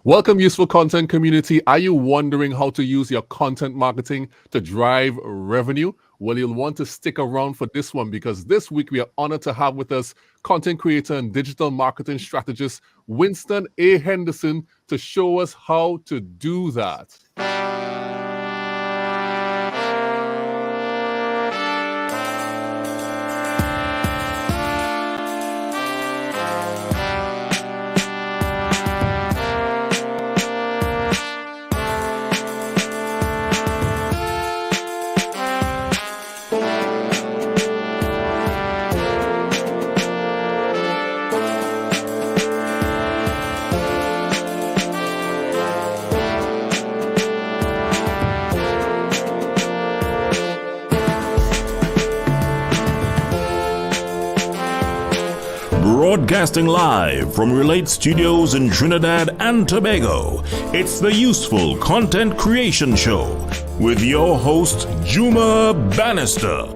Welcome, useful content community. Are you wondering how to use your content marketing to drive revenue? Well, you'll want to stick around for this one because this week we are honored to have with us content creator and digital marketing strategist Winston Henderson to show us how to do that. Broadcasting live from Relate Studios in Trinidad and Tobago, it's the Useful Content Creation Show with your host, Juma Bannister.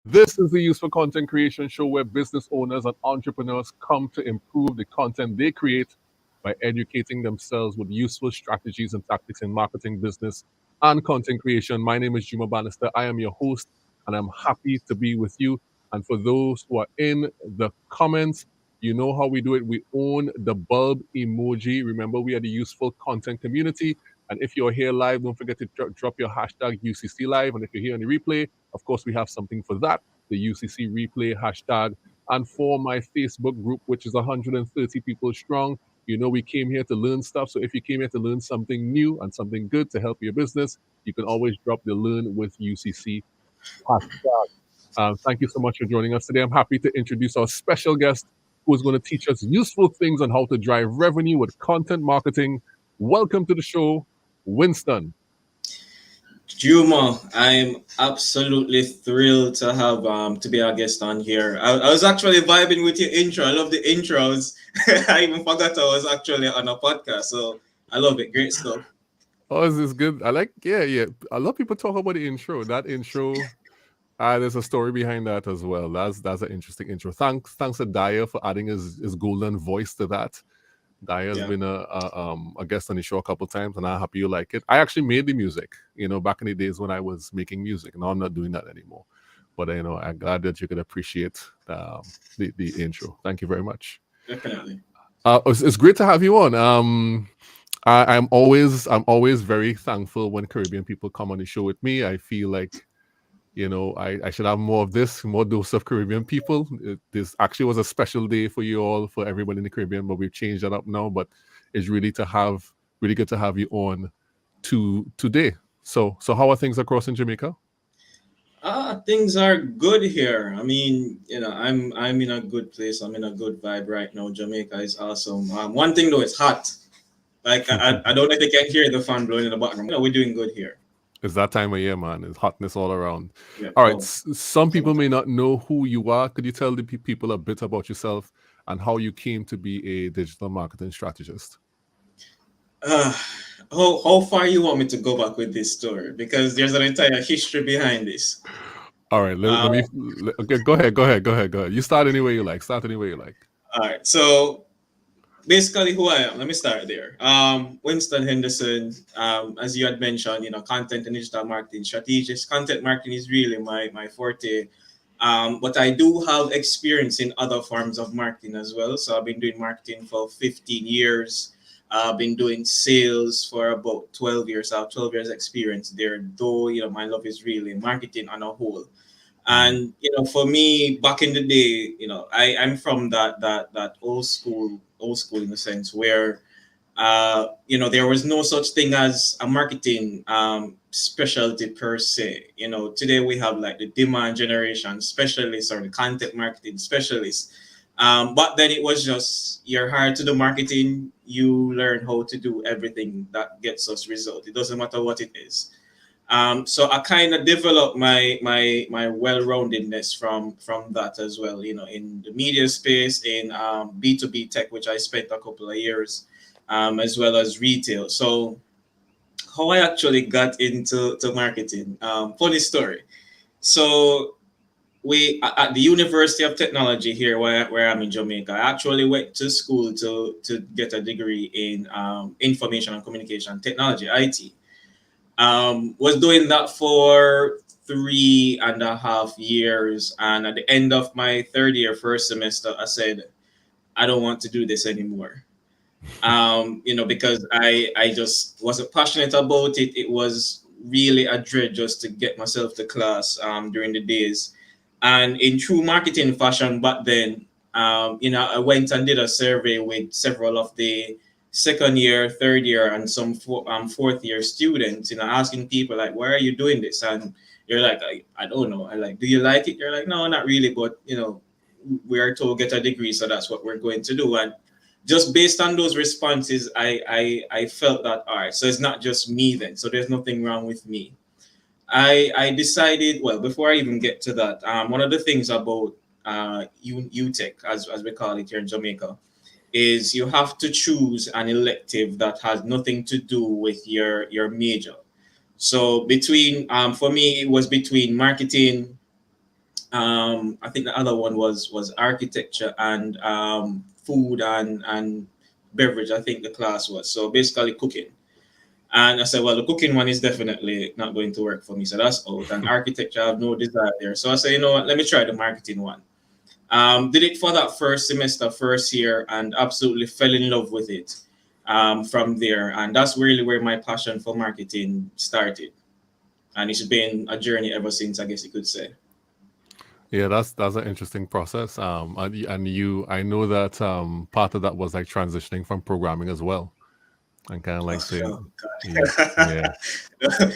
This is the Useful Content Creation Show where business owners and entrepreneurs come to improve the content they create by educating themselves with useful strategies and tactics in marketing, business, and content creation. My name is Juma Bannister. I am your host, and I'm happy to be with you. And for those who are in the comments, you know how we do it. We own the bulb emoji. Remember, we are the useful content community. And if you're here live, don't forget to drop your hashtag UCC live. And if you're here on the replay, of course, we have something for that, the UCC replay hashtag. And for my Facebook group, which is 130 people strong, you know we came here to learn stuff. So if you came here to learn something new and something good to help your business, you can always drop the Learn with UCC hashtag. Thank you so much for joining us today. I'm happy to introduce our special guest who is going to teach us useful things on how to drive revenue with content marketing. Welcome to the show, Winston. Juma, I'm absolutely thrilled to have to be our guest on here. I was actually vibing with your intro. I love the intros. I even forgot I was actually on a podcast, so I love it. Great stuff. Oh, is this good? I like, yeah. A lot of people talk about the intro. That intro. There's a story behind that as well. That's an interesting intro. Thanks to Dyer for adding his golden voice to that. Dyer has been a guest on the show a couple times, and I'm happy you like it. I actually made the music, back in the days when I was making music. Now I'm not doing that anymore. But I'm glad that you could appreciate the intro. Thank you very much. Definitely. It's great to have you on. I'm always very thankful when Caribbean people come on the show with me. I feel like I should have more of this, more dose of Caribbean people. This actually was a special day for you all, for everyone in the Caribbean, but we've changed that up now. But it's really good to have you on today. So how are things across in Jamaica? Things are good here. I mean, I'm in a good place. I'm in a good vibe right now. Jamaica is awesome. One thing though, it's hot. Like I don't know if they can hear the fan blowing in the background. We're doing good here. It's that time of year, man. It's hotness all around. Yeah. All right. Some people may not know who you are. Could you tell the people a bit about yourself and how you came to be a digital marketing strategist? How far you want me to go back with this story? Because there's an entire history behind this. All right. Okay, go ahead. You start any way you like. All right. So basically who I am, let me start there. Winston Henderson, as you had mentioned, content and digital marketing strategist. Content marketing is really my forte. But I do have experience in other forms of marketing as well. So I've been doing marketing for 15 years. I've been doing sales for about 12 years. I have 12 years experience there, though, my love is really marketing on a whole. And, for me, back in the day, I'm from that old school in the sense where, there was no such thing as a marketing specialty per se. Today we have like the demand generation specialists or the content marketing specialists. But then it was just, you're hired to do marketing, you learn how to do everything that gets us result. It doesn't matter what it is. So I kind of developed my well-roundedness from that as well, in the media space, in B2B tech, which I spent a couple of years, as well as retail. So how I actually got into marketing, funny story. So we at the University of Technology here, where I'm in Jamaica, I actually went to school to get a degree in information and communication technology, IT. Was doing that for 3.5 years, and at the end of my third year, first semester, I said, I don't want to do this anymore. Because I just wasn't passionate about it. It was really a dread just to get myself to class during the days. And in true marketing fashion back then, I went and did a survey with several of the second year, third year, and some fourth year students, asking people like, why are you doing this? And you're like, I don't know. I like, do you like it? You're like, no, not really, but we are told get a degree, so that's what we're going to do. And just based on those responses, I felt that, all right, so it's not just me then. So there's nothing wrong with me. I decided, well, before I even get to that, one of the things about UTech, as we call it here in Jamaica, is you have to choose an elective that has nothing to do with your major. So for me, it was between marketing. I think the other one was architecture and food and beverage. I think the class was, so basically cooking. And I said, well, the cooking one is definitely not going to work for me, so that's out. And architecture, I have no desire there. So I said, you know what, let me try the marketing one. Did it for that first semester, first year, and absolutely fell in love with it from there. And that's really where my passion for marketing started. And it's been a journey ever since, I guess you could say. Yeah, that's an interesting process. I know that part of that was like transitioning from programming as well, and kind of like saying, Oh, yeah, yeah,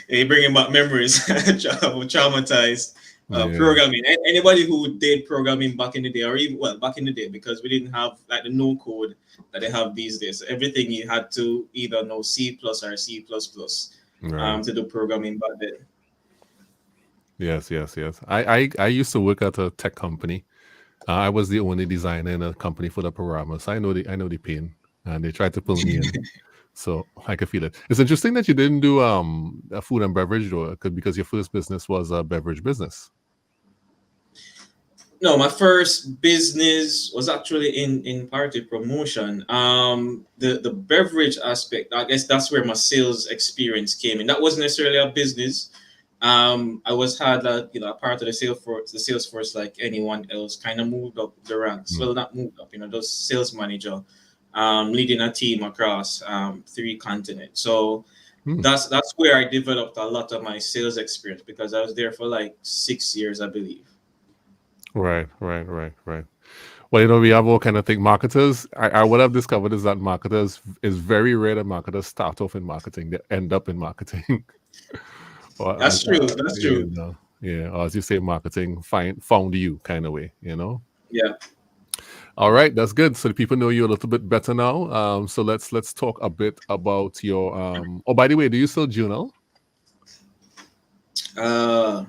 You're bringing back memories. Traumatized yeah, programming. Anybody who did programming back in the day, or even, well, back in the day, because we didn't have like the no code that they have these days. So everything you had to either know C plus or C plus plus right. to do programming back then. Yes, yes, yes. I used to work at a tech company. I was the only designer in a company for the programmers. I know the pain, and they tried to pull me in, so I could feel it. It's interesting that you didn't do a food and beverage though, because your first business was a beverage business. No, my first business was actually in party promotion. The beverage aspect, I guess that's where my sales experience came in. That wasn't necessarily a business. I was had a part of the sales force like anyone else, kind of moved up the ranks. Mm. Well, not moved up, those sales manager, leading a team across 3 continents. So Hmm. that's where I developed a lot of my sales experience because I was there for like 6 years, I believe. Right, right, right, right. Well, we have all kind of thing. Marketers, what I've discovered is that marketers is very rare that marketers start off in marketing; they end up in marketing. or That's true. That's true. yeah, or as you say, marketing found you kind of way. Yeah. All right, that's good. So the people know you a little bit better now. So let's talk a bit about your. Oh, by the way, do you still journal? Uh,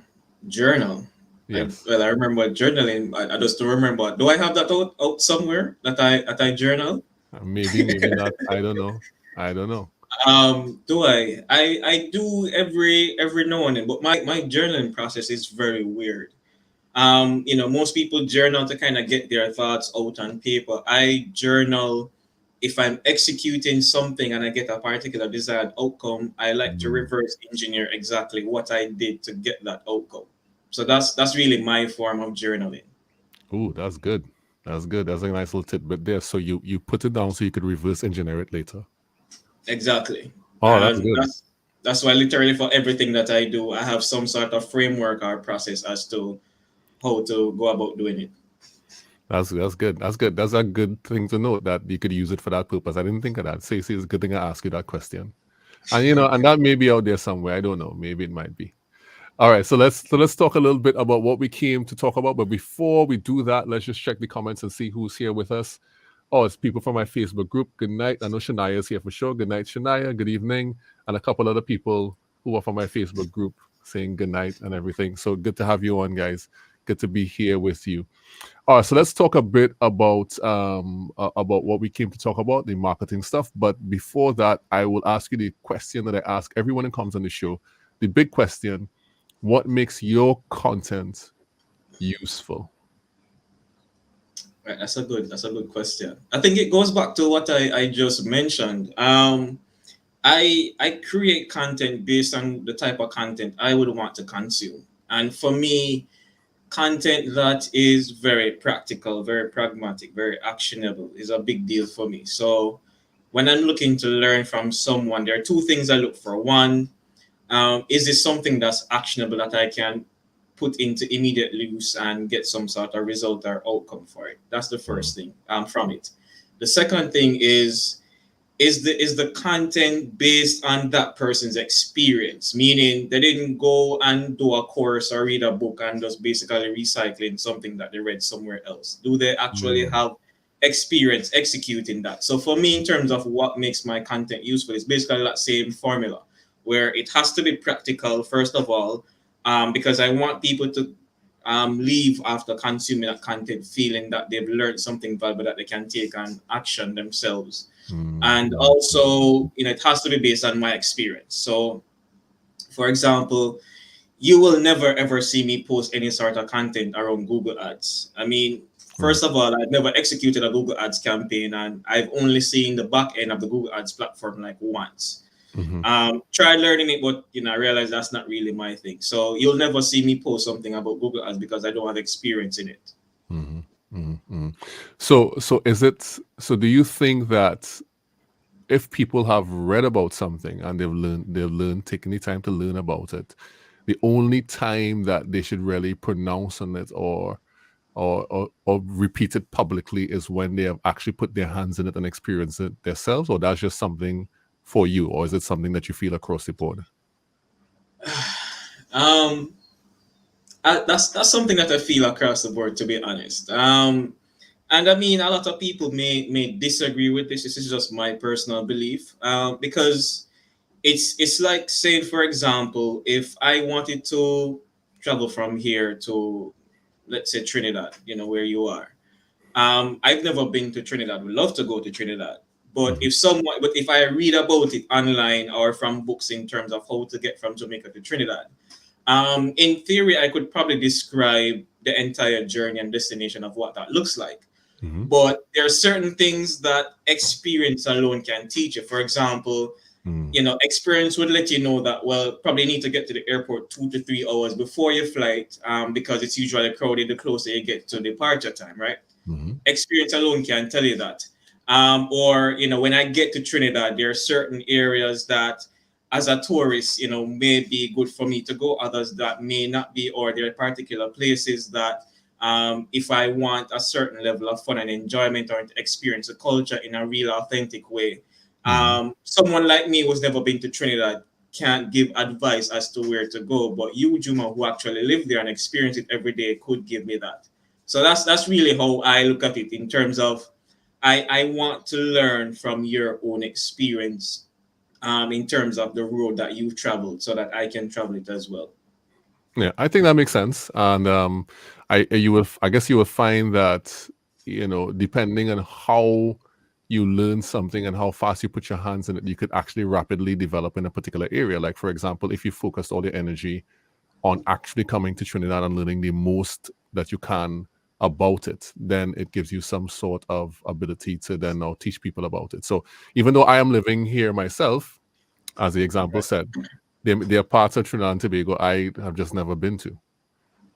Journal. Yes. I remember journaling. I just don't remember. Do I have that out somewhere that I journal? Maybe, maybe not. I don't know. I don't know. Do I do every now and then, but my journaling process is very weird. Most people journal to kind of get their thoughts out on paper. I journal if I'm executing something and I get a particular desired outcome. I like to Mm. reverse engineer exactly what I did to get that outcome. So that's really my form of journaling. Ooh, that's good. That's good. That's a nice little tidbit there. So you put it down so you could reverse engineer it later. Exactly. Oh, that's And good. that's why literally for everything that I do, I have some sort of framework or process as to how to go about doing it. That's good. That's good. That's a good thing to note that you could use it for that purpose. I didn't think of that. See, it's a good thing I asked you that question. And and that may be out there somewhere. I don't know. Maybe it might be. All right. So let's talk a little bit about what we came to talk about. But before we do that, let's just check the comments and see who's here with us. Oh, it's people from my Facebook group. Good night. I know Shania is here for sure. Good night, Shania. Good evening. And a couple other people who are from my Facebook group saying good night and everything. So good to have you on, guys. Good to be here with you. All right, so let's talk a bit about what we came to talk about, the marketing stuff. But before that, I will ask you the question that I ask everyone who comes on the show. The big question: what makes your content useful? Right, that's a good question. I think it goes back to what I just mentioned. I create content based on the type of content I would want to consume. And for me, content that is very practical, very pragmatic, very actionable is a big deal for me. So when I'm looking to learn from someone, there are two things I look for. One, is this something that's actionable that I can put into immediate use and get some sort of result or outcome for it? That's the Mm, first thing from it. The second thing is the content based on that person's experience, meaning they didn't go and do a course or read a book and just basically recycling something that they read somewhere else. Do they actually mm, have experience executing that? So for me, in terms of what makes my content useful, it's basically that same formula where it has to be practical first of all, because I want people to leave after consuming that content feeling that they've learned something valuable that they can take and action themselves. mm, And mm, also, it has to be based on my experience. So for example, you will never ever see me post any sort of content around Google Ads. I mean, right. first of all, I've never executed a Google Ads campaign, and I've only seen the back end of the Google Ads platform like once. Mm-hmm. Tried learning it, but I realized that's not really my thing. So you'll never see me post something about Google Ads because I don't have experience in it. Mm-hmm. Mm-hmm. So is it? So do you think that if people have read about something and they've learned, taken the time to learn about it, the only time that they should really pronounce on it or repeat it publicly is when they have actually put their hands in it and experienced it themselves, or that's just something for you, or is it something that you feel across the board? Um, that's something that I feel across the board, to be honest. And I mean, a lot of people may disagree with this. This is just my personal belief, because it's like saying, for example, if I wanted to travel from here to, let's say, Trinidad, where you are. I've never been to Trinidad. Would love to go to Trinidad. Mhm. But if I read about it online or from books in terms of how to get from Jamaica to Trinidad, in theory, I could probably describe the entire journey and destination of what that looks like. Mhm. But there are certain things that experience alone can teach you. For example, Mm. experience would let you know that, well, probably need to get to the airport 2 to 3 hours before your flight, because it's usually crowded the closer you get to departure time, right? Mhm. Experience alone can tell you that. Or, when I get to Trinidad, there are certain areas that, as a tourist, may be good for me to go, others that may not be, or there are particular places that, if I want a certain level of fun and enjoyment or to experience a culture in a real, authentic way, Mhm. someone like me who's never been to Trinidad can't give advice as to where to go, but you, Juma, who actually live there and experience it every day, could give me that. So that's really how I look at it in terms of I want to learn from your own experience, in terms of the road that you've traveled so that I can travel it as well. Yeah, I think that makes sense. And I guess you will find that depending on how you learn something and how fast you put your hands in it, you could actually rapidly develop in a particular area. Like for example, if you focused all your energy on actually coming to Trinidad and learning the most that you can about it, then it gives you some sort of ability to then now teach people about it. So even though I am living here myself, as the example Right. said, there are parts of Trinidad and Tobago I have just never been to.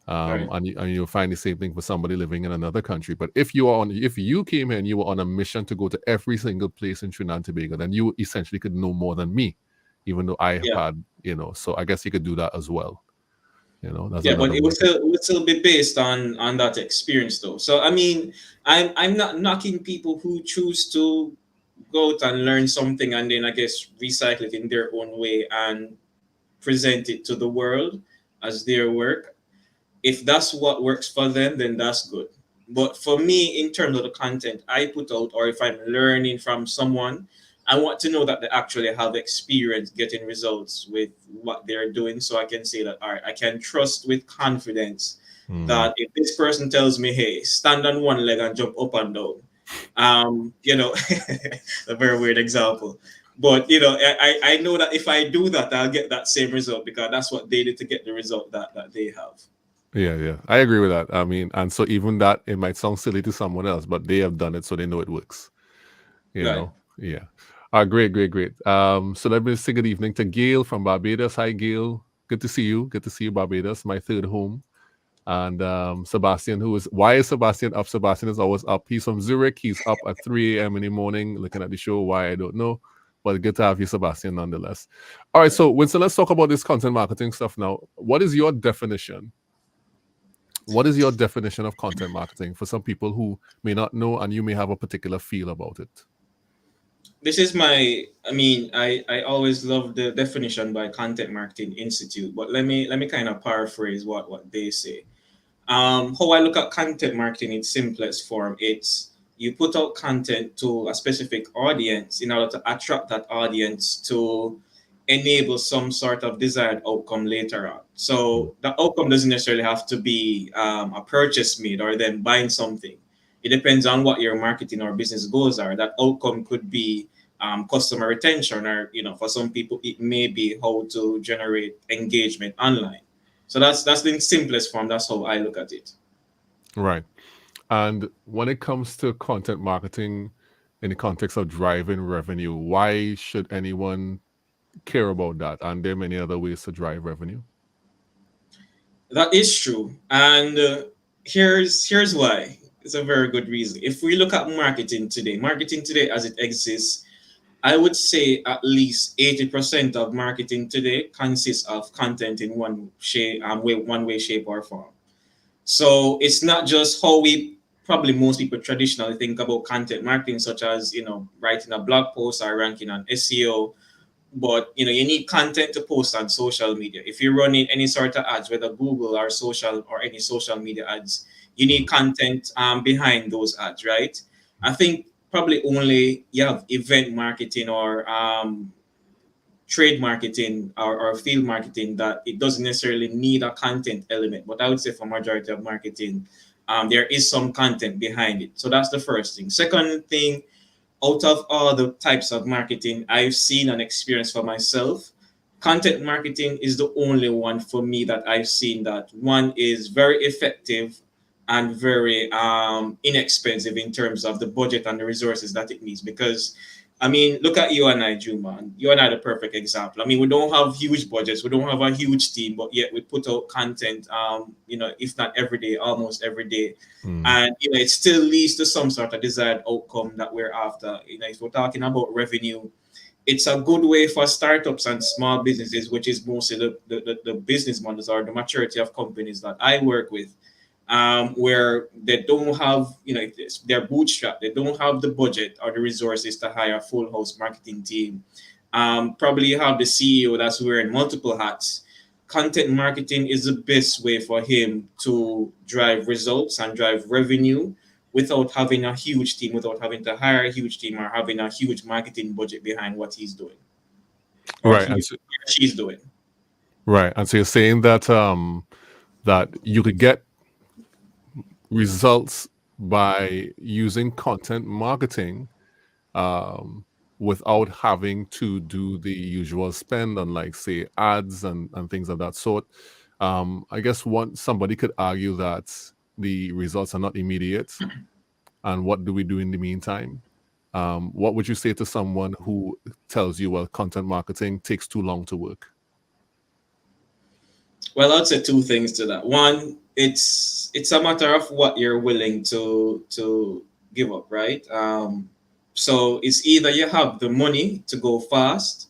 Right. And you'll find the same thing for somebody living in another country. But if you came here and you were on a mission to go to every single place in Trinidad and Tobago, then you essentially could know more than me, even though I have Yeah. had, so I guess you could do that as well. That's Yeah, but another it way. would still be based on that experience though. So I mean, I'm not knocking people who choose to go out and learn something and then I guess recycle it in their own way and present it to the world as their work. If that's what works for them, then that's good. But for me, in terms of the content I put out, or if I'm learning from someone, I want to know that they actually have experience getting results with what they're doing. So I can say that, all right, I can trust with confidence Mm. that if this person tells me, hey, stand on one leg and jump up and down, a very weird example. But I know that if I do that, I'll get that same result because that's what they did to get the result that they have. Yeah. I agree with that. I mean, and so even that, it might sound silly to someone else, but they have done it, so they know it works. You Right. know, yeah. Great. So let me say good evening to Gail from Barbados. Hi, Gail. Good to see you. Good to see you, Barbados, my third home. And Sebastian, why is Sebastian up? Sebastian is always up. He's from Zurich. He's up at 3 a.m. in the morning looking at the show. Why, I don't know. But good to have you, Sebastian, nonetheless. All right, so Winston, let's talk about this content marketing stuff now. What is your definition? What is your definition of content marketing for some people who may not know and you may have a particular feel about it? This is I always love the definition by Content Marketing Institute, but let me kind of paraphrase what they say. How I look at content marketing in its simplest form, it's you put out content to a specific audience in order to attract that audience to enable some sort of desired outcome later on. So the outcome doesn't necessarily have to be a purchase made or them buying something. It depends on what your marketing or business goals are. That outcome could be customer retention, or for some people it may be how to generate engagement online. So that's the simplest form. That's how I look at it. Right. And when it comes to content marketing in the context of driving revenue, why should anyone care about that? And there are many other ways to drive revenue. That is true, and here's why. It's a very good reason. If we look at marketing today as it exists, I would say at least 80% of marketing today consists of content in one way, shape, or form. So it's not just how we probably most people traditionally think about content marketing, such as writing a blog post or ranking on SEO. But you need content to post on social media. If you're running any sort of ads, whether Google or social or any social media ads, you need content behind those ads, right? I think probably only you have event marketing or trade marketing or field marketing that it doesn't necessarily need a content element. But I would say for majority of marketing, there is some content behind it. So that's the first thing. Second thing, out of all the types of marketing I've seen and experienced for myself, content marketing is the only one for me that I've seen that one is very effective and very inexpensive in terms of the budget and the resources that it needs. Because look at you and I, Juma. You and I are the perfect example. We don't have huge budgets, we don't have a huge team, but yet we put out content, if not every day, almost every day. And it still leads to some sort of desired outcome that we're after. If we're talking about revenue, it's a good way for startups and small businesses, which is mostly the business models or the maturity of companies that I work with, where they don't have, they're bootstrapped, they don't have the budget or the resources to hire a full house marketing team. Probably you have the CEO that's wearing multiple hats. Content marketing is the best way for him to drive results and drive revenue without having a huge team, without having to hire a huge team or having a huge marketing budget behind what he's doing or Right. she's doing. Right. And so you're saying that that you could get results by using content marketing without having to do the usual spend on, like, say, ads and things of that sort. I guess somebody could argue that the results are not immediate. And what do we do in the meantime? What would you say to someone who tells you, well, content marketing takes too long to work? Well, I'd say two things to that. One, it's a matter of what you're willing to give up, right? So it's either you have the money to go fast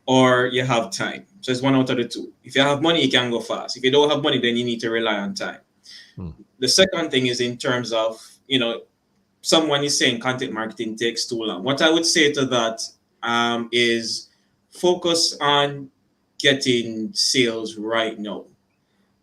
or you have time. So it's one out of the two. If you have money, you can go fast. If you don't have money, then you need to rely on time. The second thing is in terms of, someone is saying content marketing takes too long. What I would say to that is focus on getting sales right now.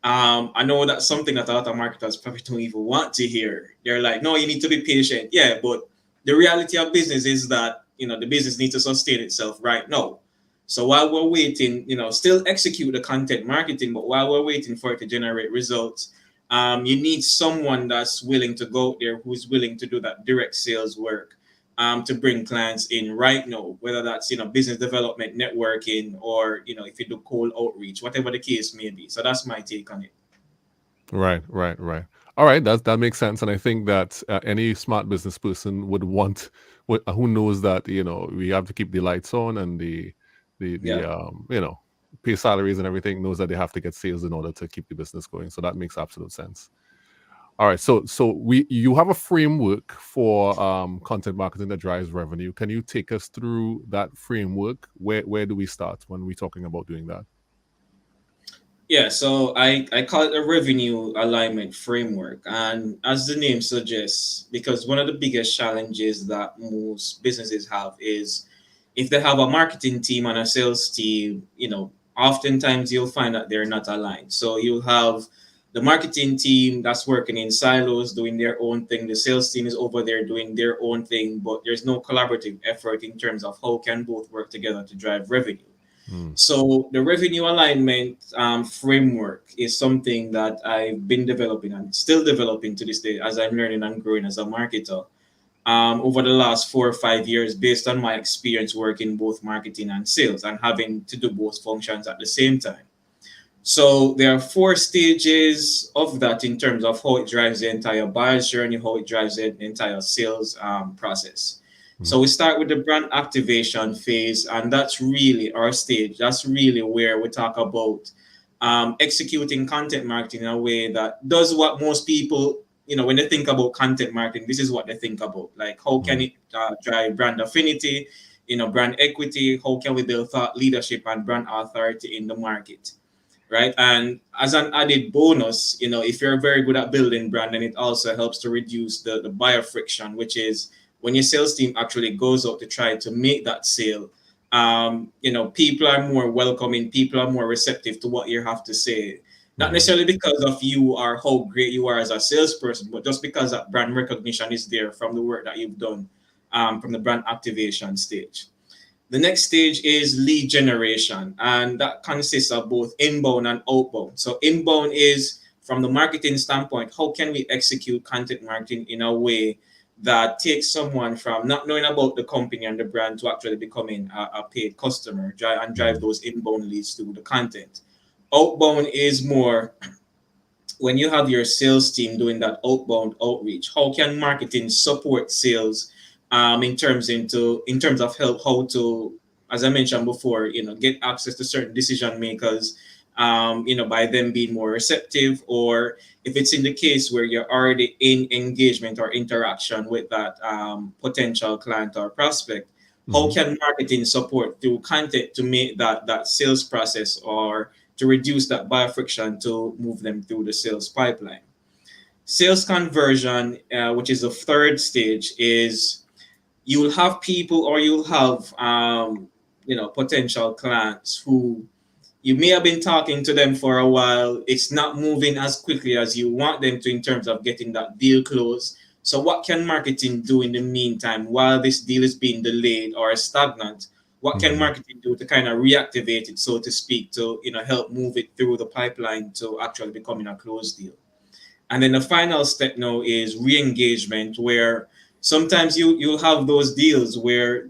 I know that's something that a lot of marketers probably don't even want to hear. They're like, no, you need to be patient. Yeah, but the reality of business is that, the business needs to sustain itself right now. So while we're waiting, still execute the content marketing, but while we're waiting for it to generate results, you need someone that's willing to go out there, who's willing to do that direct sales work, to bring clients in right now, whether that's, business development, networking, or, if you do cold outreach, whatever the case may be. So that's my take on it. Right, right, right. All right, that makes sense, and I think that any smart business person would want, who knows that we have to keep the lights on and the Yeah. pay salaries and everything, knows that they have to get sales in order to keep the business going. So that makes absolute sense. All right, so you have a framework for content marketing that drives revenue. Can you take us through that framework? Where do we start when we're talking about doing that? Yeah, so I call it a revenue alignment framework. And as the name suggests, because one of the biggest challenges that most businesses have is if they have a marketing team and a sales team, oftentimes you'll find that they're not aligned. So you'll have the marketing team that's working in silos doing their own thing. The sales team is over there doing their own thing, but there's no collaborative effort in terms of how can both work together to drive revenue. Mm, So the revenue alignment framework is something that I've been developing and still developing to this day as I'm learning and growing as a marketer over the last 4 or 5 years, based on my experience working both marketing and sales and having to do both functions at the same time. So there are 4 stages of that in terms of how it drives the entire buyer's journey, how it drives the entire sales process. mm, So we start with the brand activation phase, and that's really our stage. That's really where we talk about executing content marketing in a way that does what most people, when they think about content marketing, this is what they think about. Like, how can mm, it drive brand affinity, brand equity? How can we build thought leadership and brand authority in the market? Right. And as an added bonus, if you're very good at building brand, then it also helps to reduce the buyer friction, which is when your sales team actually goes out to try to make that sale. People are more welcoming, people are more receptive to what you have to say. Not mm, necessarily because of you or how great you are as a salesperson, but just because that brand recognition is there from the work that you've done from the brand activation stage. The next stage is lead generation, and that consists of both inbound and outbound. So, inbound is from the marketing standpoint, how can we execute content marketing in a way that takes someone from not knowing about the company and the brand to actually becoming a paid customer and drive mm, those inbound leads through the content. Outbound is more when you have your sales team doing that outbound outreach. How can marketing support sales in terms of help how to, as I mentioned before, get access to certain decision makers, by them being more receptive, or if it's in the case where you're already in engagement or interaction with that potential client or prospect, how mm, can marketing support through content to make that sales process or to reduce that buyer friction to move them through the sales pipeline. Sales conversion, which is the third stage, is you'll have people or you'll have potential clients who you may have been talking to them for a while. It's not moving as quickly as you want them to in terms of getting that deal closed. So what can marketing do in the meantime while this deal is being delayed or stagnant? What can mm, marketing do to kind of reactivate it, so to speak, to help move it through the pipeline to actually becoming a closed deal? And then the final step now is re-engagement, where sometimes you'll have those deals where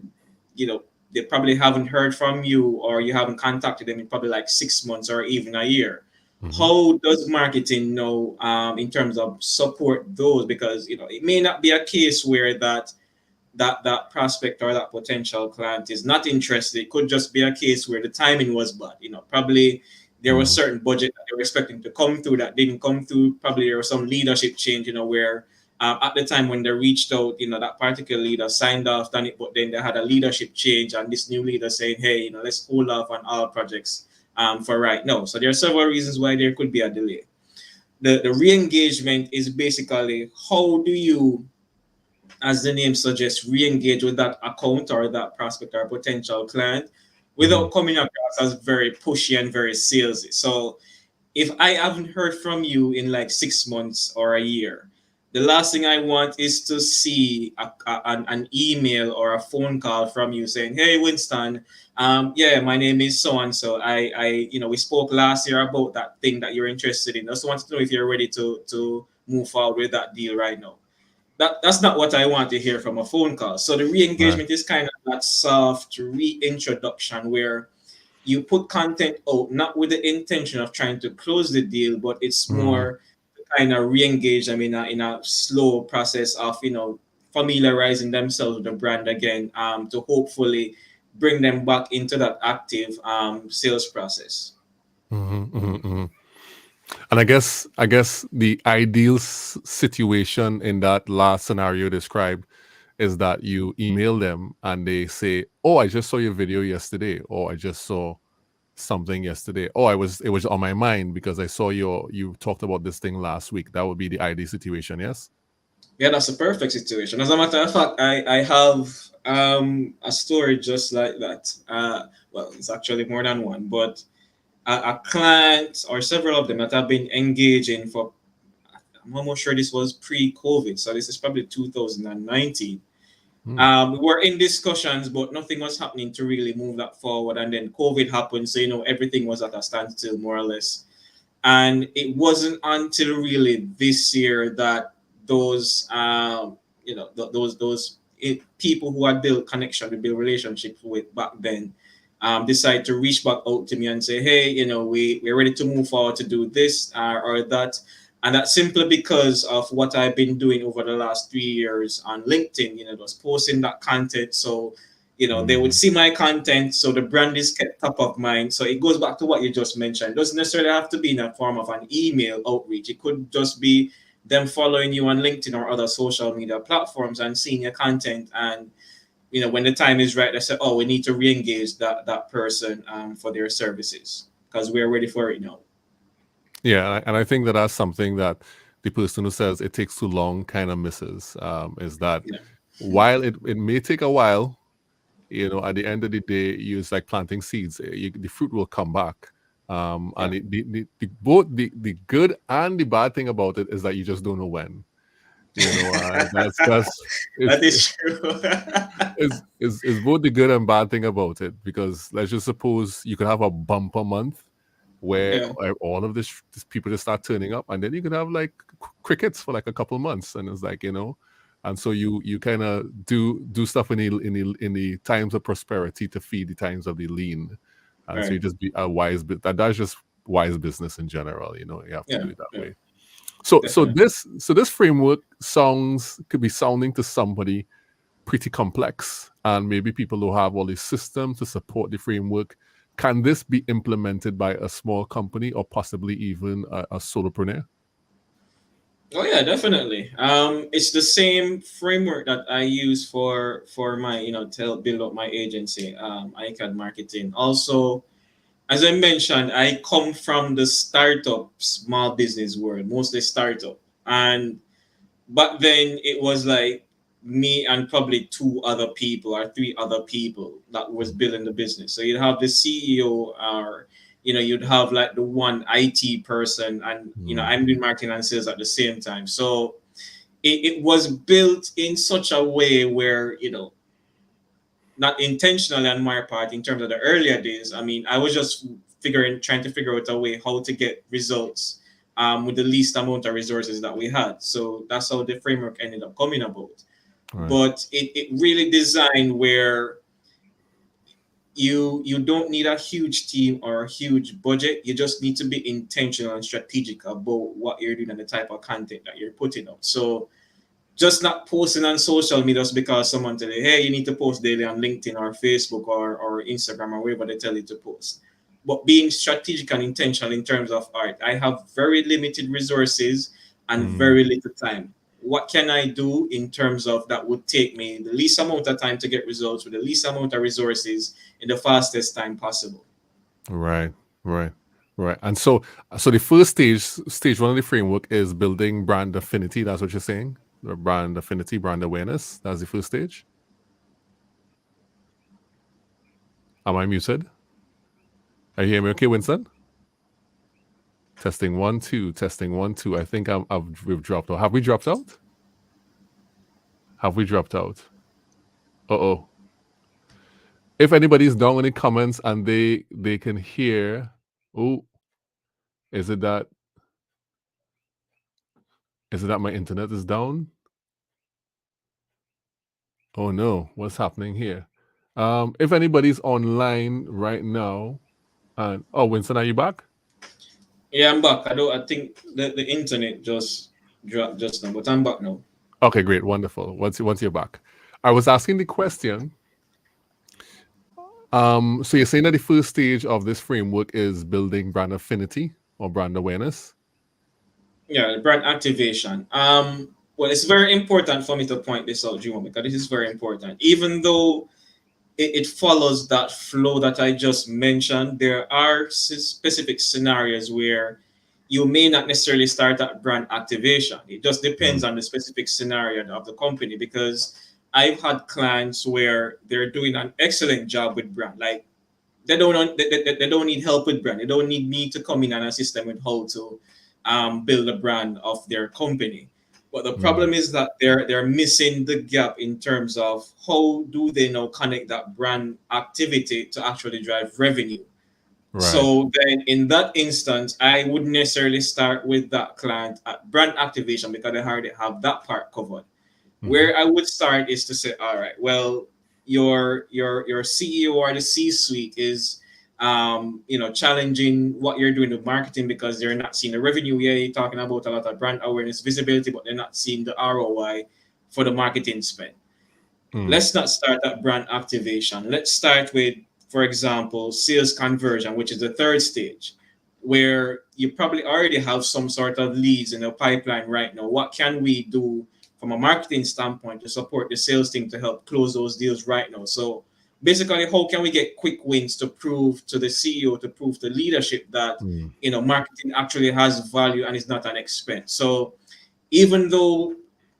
you know they probably haven't heard from you or you haven't contacted them in probably like 6 months or even a year. mm, How does marketing know in terms of support those? Because it may not be a case where that prospect or that potential client is not interested. It could just be a case where the timing was bad. Probably there was mm, certain budget that they were expecting to come through that didn't come through. Probably there was some leadership change, where at the time when they reached out, that particular leader signed off on it, but then they had a leadership change, and this new leader saying, "Hey, let's hold off on all projects for right now." So there are several reasons why there could be a delay. The re-engagement is basically how do you, as the name suggests, re-engage with that account or that prospect or potential client mm, without coming across as very pushy and very salesy. So if I haven't heard from you in like 6 months or a year, the last thing I want is to see an email or a phone call from you saying, "Hey, Winston, yeah, my name is so and so. We spoke last year about that thing that you're interested in. I just wanted to know if you're ready to move forward with that deal right now." That's not what I want to hear from a phone call. So the right. re-engagement is kind of that soft reintroduction where you put content out not with the intention of trying to close the deal, but it's Mm, more kind of re-engage them in a slow process of familiarizing themselves with the brand again, to hopefully bring them back into that active sales process. And I guess the ideal situation in that last scenario described is that you email them and they say, "Oh, I just saw your video yesterday," or "I just saw something yesterday." "Oh, it was on my mind because I saw you talked about this thing last week." That would be the ideal situation, yes? Yeah, that's a perfect situation. As a matter of fact, I have a story just like that. Well, it's actually more than one, but a client or several of them that have been engaging for, I'm almost sure this was pre-COVID, so this is probably 2019. Hmm. We were in discussions, but nothing was happening to really move that forward. And then COVID happened, so everything was at a standstill, more or less. And it wasn't until really this year that those people who had built connection, we built relationships with back then, decide to reach back out to me and say, hey, we're ready to move forward to do this or that. And that's simply because of what I've been doing over the last 3 years on LinkedIn, just posting that content. So they would see my content, so the brand is kept top of mind. So it goes back to what you just mentioned. It doesn't necessarily have to be in a form of an email outreach. It could just be them following you on LinkedIn or other social media platforms and seeing your content. And when the time is right, they say, "Oh, we need to re-engage that person for their services because we're ready for it now." Yeah, and I think that that's something that the person who says it takes too long kind of misses. Is that Yeah, while it may take a while, at the end of the day, it's like planting seeds. The fruit will come back. yeah, And both the good and the bad thing about it is that you just don't know when. That's that it's, is true. is both the good and bad thing about it, because let's just suppose you could have a bumper month where Yeah, all of this people just start turning up, and then you could have like crickets for like a couple months, and it's like, and so you kind of do stuff in the times of prosperity to feed the times of the lean, and so you right. just be a wise bit that's just wise business in general. You have to Yeah, do it that yeah, way. So definitely. this framework could be sounding to somebody pretty complex, and maybe people who have all these systems to support the framework. Can this be implemented by a small company or possibly even a solopreneur? Oh yeah, definitely. It's the same framework that I use for my to help build up my agency, ICAD marketing. Also, as I mentioned, I come from the startup small business world, mostly startup, and back then it was like me and probably two other people or three other people that was building the business. So you'd have the CEO, or you'd have like the one IT person, and Mm. I'm doing marketing and sales at the same time. So it was built in such a way where not intentionally on my part in terms of the earlier days. I mean, I was just trying to figure out a way how to get results with the least amount of resources that we had. So that's how the framework ended up coming about. Right. But it really designed where you don't need a huge team or a huge budget. You just need to be intentional and strategic about what you're doing and the type of content that you're putting out. So just not posting on social media just because someone tell you, hey, you need to post daily on LinkedIn or Facebook or Instagram or wherever they tell you to post. But being strategic and intentional in terms of, all right, I have very limited resources and Mm. very little time. What can I do in terms of that would take me the least amount of time to get results with the least amount of resources in the fastest time possible? Right. Right. Right. And so the first stage one of the framework is building brand affinity. That's what you're saying. Brand affinity, brand awareness. That's the first stage. Am I muted? Are you hearing me okay, Winston? Testing one, two, testing one, two. I think we've dropped out. Have we dropped out? Have we dropped out? Uh-oh. If anybody's down in the comments and they can hear, oh, is it that my internet is down? Oh no, what's happening here? If anybody's online right now, and oh, Winston, are you back? Yeah, I'm back. I think the internet just dropped just now, but I'm back now. Okay, great, wonderful. Once you're back, I was asking the question. So you're saying that the first stage of this framework is building brand affinity or brand awareness. Yeah, brand activation. Well, it's very important for me to point this out, Juma, because this is very important. Even though it follows that flow that I just mentioned, there are specific scenarios where you may not necessarily start at brand activation. It just depends Mm, on the specific scenario of the company because I've had clients where they're doing an excellent job with brand. Like they don't need help with brand. They don't need me to come in and assist them with how to build a brand of their company. But the mm, problem is that they're missing the gap in terms of how do they now connect that brand activity to actually drive revenue. right. So then in that instance, I wouldn't necessarily start with that client at brand activation because they already have that part covered. Hmm. Where I would start is to say, all right, well, your CEO or the C-suite is challenging what you're doing with marketing because they're not seeing the revenue. Yeah, you're talking about a lot of brand awareness, visibility, but they're not seeing the ROI for the marketing spend. Mm, Let's not start at brand activation. Let's start with, for example, sales conversion, which is the third stage, where you probably already have some sort of leads in the pipeline right now. What can we do from a marketing standpoint to support the sales team to help close those deals right now? So basically, how can we get quick wins to prove to the CEO, to prove to leadership that mm, marketing actually has value and is not an expense. So even though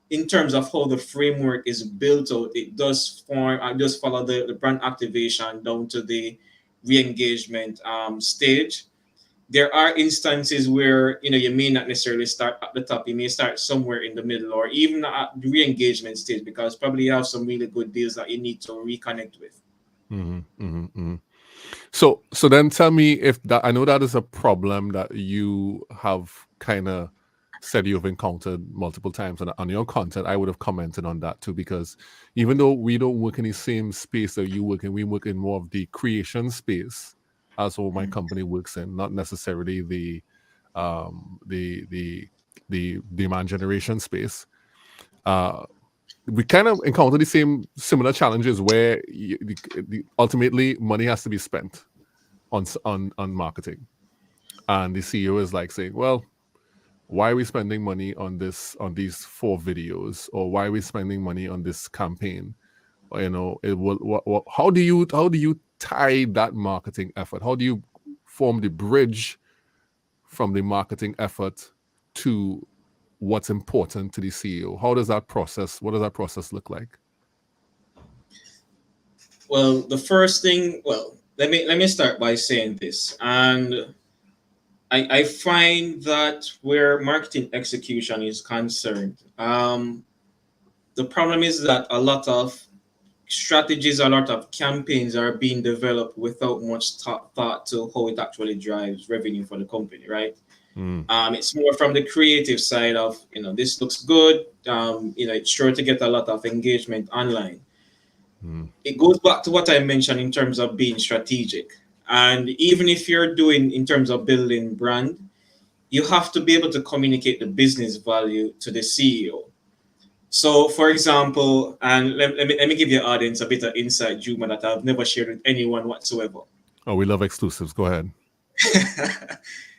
in terms of how the framework is built out, it does form and does follow the brand activation down to the re-engagement stage. There are instances where you may not necessarily start at the top. You may start somewhere in the middle or even at the re-engagement stage because probably you have some really good deals that you need to reconnect with. mhm, mhm, mhm. So then tell me if that, I know that is a problem that you have kind of said you've encountered multiple times on your content. I would have commented on that too, because even though we don't work in the same space that you work in, we work in more of the creation space as what my company works in, not necessarily um the the the demand generation space. Uh, we kind of encounter the same similar challenges where ultimately money has to be spent on marketing, and the CEO is like saying, "Well, why are we spending money on these 4 videos, or why are we spending money on this campaign? Or, it will. How do you tie that marketing effort? How do you form the bridge from the marketing effort to what's important to the CEO? How does that process? What does that process look like?" Well, the first thing, well, let me start by saying this, and I find that where marketing execution is concerned, the problem is that a lot of strategies, a lot of campaigns are being developed without much thought to how it actually drives revenue for the company, right? Mm, It's more from the creative side of, this looks good. It's sure to get a lot of engagement online. mm, It goes back to what I mentioned in terms of being strategic. And even if you're doing in terms of building brand, you have to be able to communicate the business value to the CEO. So, for example, and let me give your audience a bit of insight, Juma, that I've never shared with anyone whatsoever. oh, we love exclusives. Go ahead.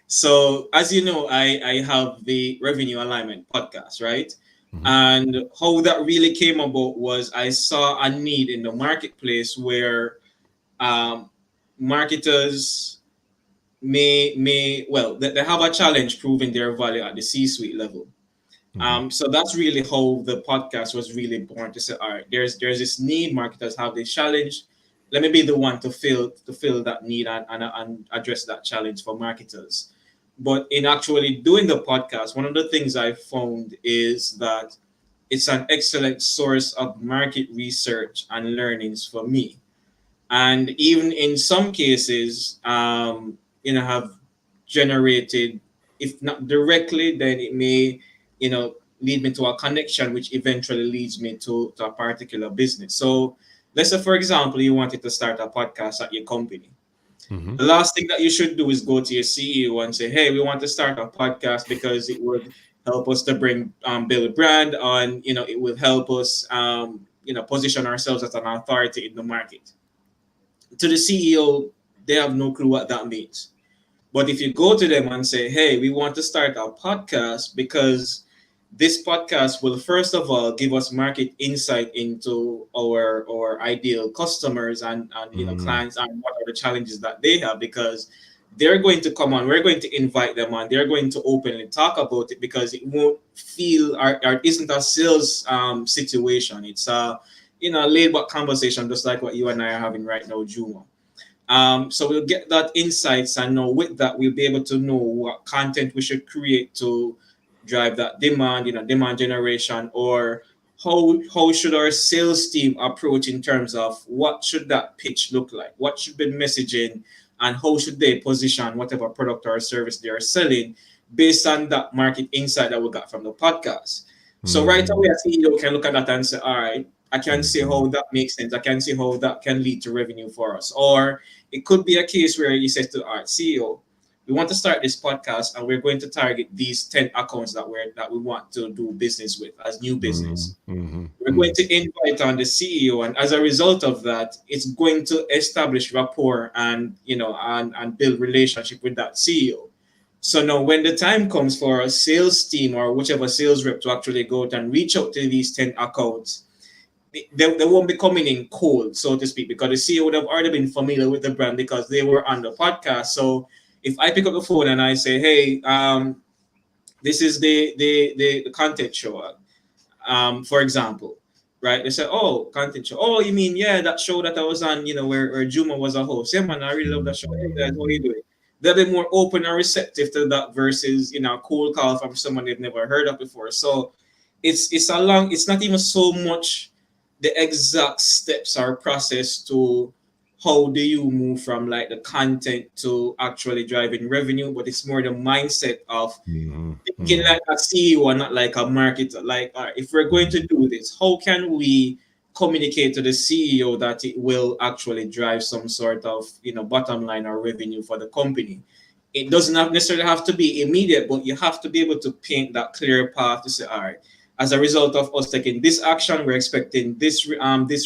So, as you know, I have the revenue alignment podcast, right? Hmm. And how that really came about was I saw a need in the marketplace where um, marketers they have a challenge proving their value at the C-suite level. Hmm. So that's really how the podcast was really born to say, all right, there's this need, marketers have this challenge. Let me be the one to fill that need and address that challenge for marketers. But in actually doing the podcast, one of the things I found is that it's an excellent source of market research and learnings for me. And even in some cases, have generated, if not directly, then it may, lead me to a connection, which eventually leads me to a particular business. So let's say, for example, you wanted to start a podcast at your company. Mm-hmm. The last thing that you should do is go to your CEO and say, "Hey, we want to start a podcast because it would help us to bring build a brand on. It will help us position ourselves as an authority in the market." To the CEO, they have no clue what that means. But if you go to them and say, "Hey, we want to start our podcast because this podcast will first of all give us market insight into our ideal customers and Mm-hmm. clients and what are the challenges that they have," because they're going to come on, we're going to invite them on, they're going to openly talk about it because it won't feel or isn't a sales situation. It's a laid back conversation just like what you and I are having right now, Juma. So we'll get that insights, and know with that we'll be able to know what content we should create to drive that demand, demand generation, or how should our sales team approach in terms of what should that pitch look like, what should be messaging, and how should they position whatever product or service they are selling based on that market insight that we got from the podcast. So right away, a CEO can look at that and say, "All right, I can see Mm-hmm. how that makes sense. I can see how that can lead to revenue for us." Or it could be a case where he says to our CEO, "We want to start this podcast and we're going to target these 10 accounts that we want to do business with as new business. Mm-hmm. We're going to invite on the CEO, and as a result of that, it's going to establish rapport and build relationship with that CEO. So now when the time comes for a sales team or whichever sales rep to actually go out and reach out to these 10 accounts, they won't be coming in cold, so to speak, because the CEO would have already been familiar with the brand because they were on the podcast. So if I pick up the phone and I say, "Hey, this is the content show," for example, right? They say, "Oh, content show. Oh, you mean, yeah, that show that I was on, where Juma was a host. Yeah, man, I really love that show. Hey guys, how you doing?" They'll be more open and receptive to that versus a cold call from someone they've never heard of before. So it's not even so much the exact steps or process to how do you move from like the content to actually driving revenue, but it's more the mindset of thinking Mm-hmm. like a CEO and not like a marketer. Like, all right, if we're going to do this, how can we communicate to the CEO that it will actually drive some sort of bottom line or revenue for the company? It doesn't necessarily have to be immediate, but you have to be able to paint that clear path to say, all right, as a result of us taking this action, we're expecting this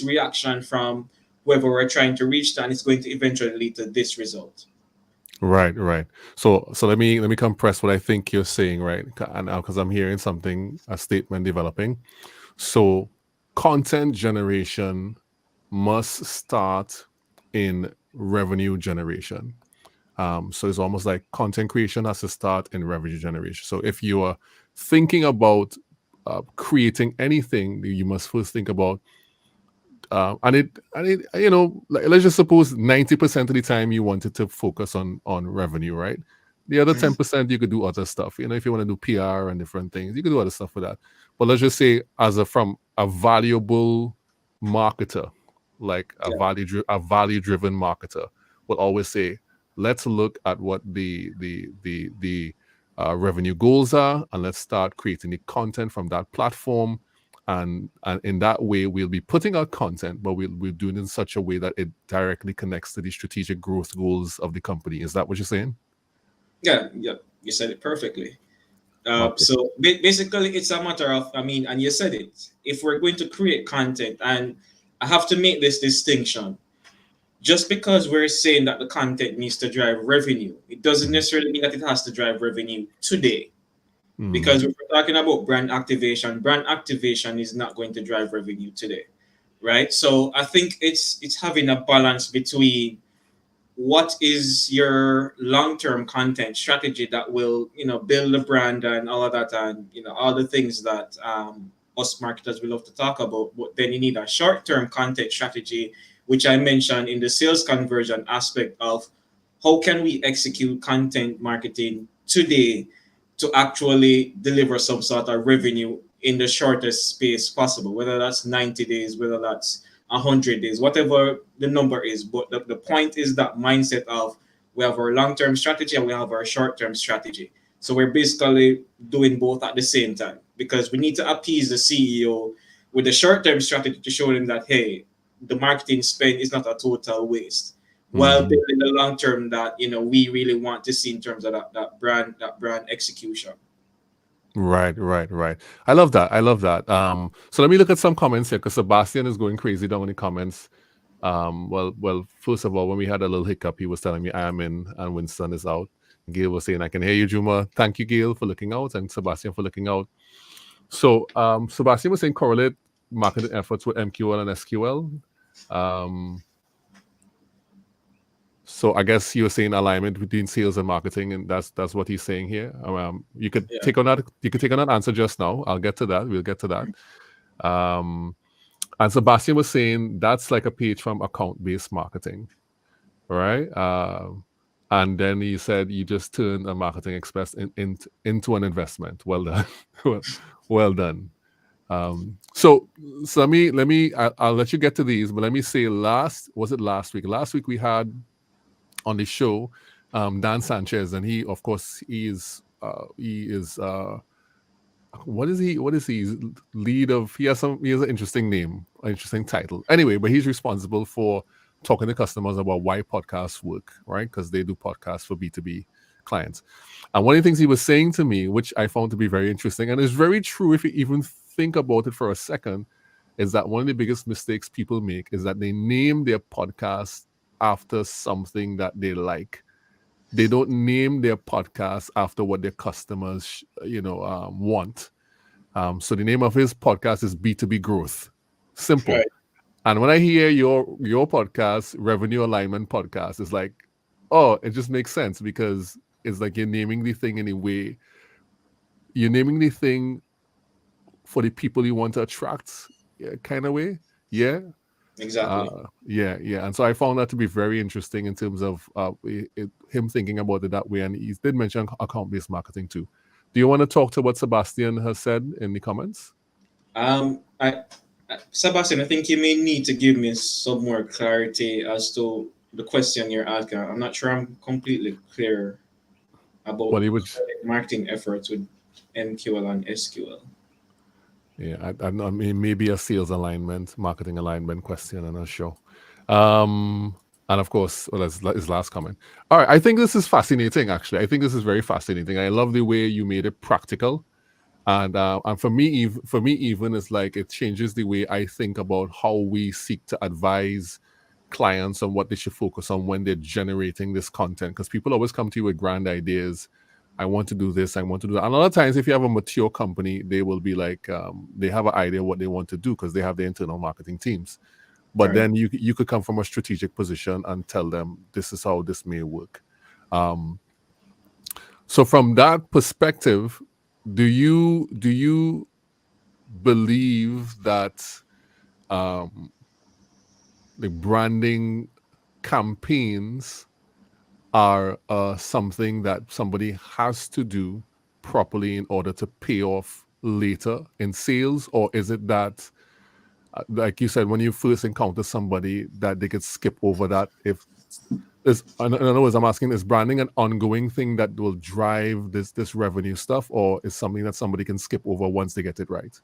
reaction from whoever we're trying to reach, and it's going to eventually lead to this result. Right, right. So let me compress what I think you're saying, right? And because I'm hearing something, a statement developing. So content generation must start in revenue generation. So it's almost like content creation has to start in revenue generation. So if you are thinking about creating anything, you must first think about and it like, let's just suppose 90% of the time you wanted to focus on revenue, right? The other Mhm. 10% you could do other stuff. If you want to do PR and different things, you could do other stuff with that. But let's just say as from a valuable marketer, like Yeah. a value driven marketer will always say, let's look at what the revenue goals are, and let's start creating the content from that platform. And in that way we'll be putting out content, but we'll do it in such a way that it directly connects to the strategic growth goals of the company. Is that what you're saying? Yeah, yeah, you said it perfectly. Okay. So basically, it's a matter of, I mean, and you said it. If we're going to create content, and I have to make this distinction, just because we're saying that the content needs to drive revenue, it doesn't necessarily mean that it has to drive revenue today. Mm-hmm. Because if we're talking about brand activation is not going to drive revenue today, right? So I think it's having a balance between what is your long-term content strategy that will build a brand and all of that, and all the things that us marketers we love to talk about. But then you need a short-term content strategy, which I mentioned in the sales conversion aspect of how can we execute content marketing today to actually deliver some sort of revenue in the shortest space possible, whether that's 90 days, whether that's 100 days, whatever the number is. But the point is that mindset of we have our long term strategy and we have our short term strategy. So we're basically doing both at the same time because we need to appease the CEO with the short term strategy to show them that, hey, the marketing spend is not a total waste. while building the long term that we really want to see in terms of that brand execution. Right. I love that. I love that. So let me look at some comments here because Sebastian is going crazy down in the comments. Well, first of all, when we had a little hiccup, he was telling me I am in and Winston is out. Gail was saying, I can hear you, Juma. Thank you, Gail, for looking out, and Sebastian for looking out. So Sebastian was saying correlate marketing efforts with MQL and SQL. So I guess you were saying alignment between sales and marketing, and that's what he's saying here. You could Yeah. take on that. You could take on that answer just now. I'll get to that. We'll get to that. And Sebastian was saying that's like a page from account-based marketing, right? And then he said you just turned a marketing express into an investment. Well done. well done. So let me I'll let you get to these, but let me say last week? Last week we had on the show Dan Sanchez, and he is what is he lead of he has an interesting name, an interesting title anyway, but he's responsible for talking to customers about why podcasts work, right? Because they do podcasts for B2B clients. And one of the things he was saying to me, which I found to be very interesting, and is very true if you even think about it for a second, is that one of the biggest mistakes people make is that they name their podcast after something that they like. They don't name their podcast after what their customers, want. So the name of his podcast is B2B Growth. Simple. Right. And when I hear your podcast, Revenue Alignment Podcast, it's like, oh, it just makes sense because it's like you're naming the thing in a way. You're naming the thing for the people you want to attract, kind of way. Yeah. Exactly. Yeah. And so I found that to be very interesting in terms of him thinking about it that way. And he did mention account-based marketing too. Do you want to talk to what Sebastian has said in the comments? Sebastian, I think you may need to give me some more clarity as to the question you're asking. I'm not sure I'm completely clear about Well, he would. marketing efforts with MQL and SQL. Yeah, I mean, maybe a sales alignment, marketing alignment question, I'm not sure. And of course, well, that's his last comment. All right, I think this is fascinating, actually. I think this is very fascinating. I love the way you made it practical. And for me, even it's like it changes the way I think about how we seek to advise clients on what they should focus on when they're generating this content. Because people always come to you with grand ideas. I want to do this. I want to do that. And a lot of times, if you have a mature company, they will be like, they have an idea what they want to do because they have their internal marketing teams. But then you could come from a strategic position and tell them this is how this may work. So from that perspective, do you believe that the branding campaigns are something that somebody has to do properly in order to pay off later in sales? Or is it that, like you said, when you first encounter somebody, that they could skip over that? If there's, in other words, I'm asking, is branding an ongoing thing that will drive this revenue stuff, or is something that somebody can skip over once they get it right?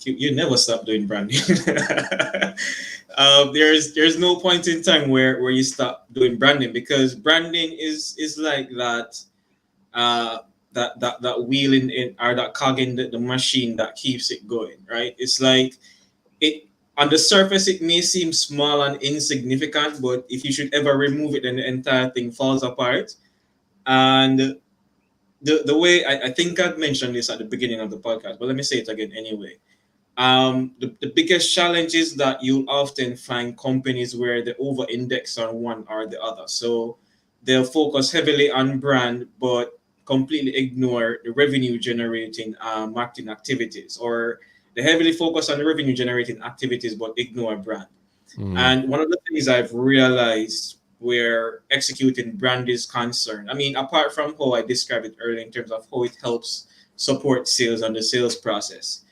You never stop doing branding. There's no point in time where you stop doing branding, because branding is like that that wheel in or that cog in the machine that keeps it going, right? It's like it on the surface it may seem small and insignificant, but if you should ever remove it, then the entire thing falls apart. And the way I think I've mentioned this at the beginning of the podcast, but let me say it again anyway. The biggest challenge is that you'll often find companies where they over index on one or the other. So they'll focus heavily on brand, but completely ignore the revenue generating marketing activities, or they heavily focus on the revenue generating activities, but ignore brand. And one of the things I've realized where executing brand is concerned, I mean, apart from how I described it earlier in terms of how it helps support sales and the sales process,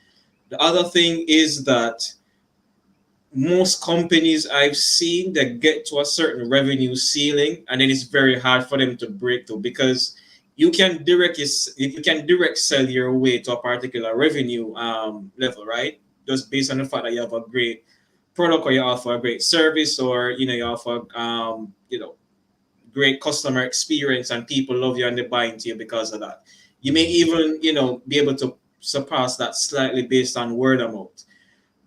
the other thing is that most companies I've seen that get to a certain revenue ceiling, and then it's very hard for them to break through, because you can direct sell your way to a particular revenue level, right? Just based on the fact that you have a great product, or you offer a great service, or you offer great customer experience, and people love you and they buy into you because of that. You may even be able to surpass that slightly based on word of mouth.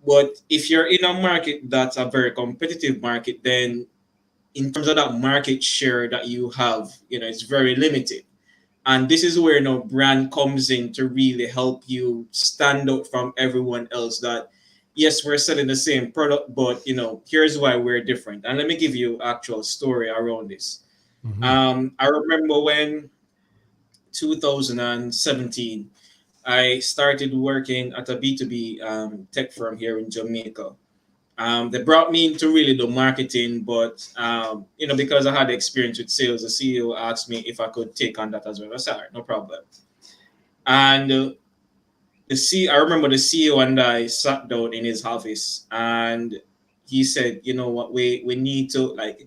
But if you're in a market that's a very competitive market, then in terms of that market share that you have, it's very limited. And this is where brand comes in to really help you stand out from everyone else. That yes, we're selling the same product, but here's why we're different. And let me give you actual story around this. I remember when 2017, I started working at a B2B tech firm here in Jamaica. They brought me in to really do marketing, but because I had experience with sales, the CEO asked me if I could take on that as well. I said, all right, no problem. And I remember the CEO and I sat down in his office, and he said, you know what, we need to, like,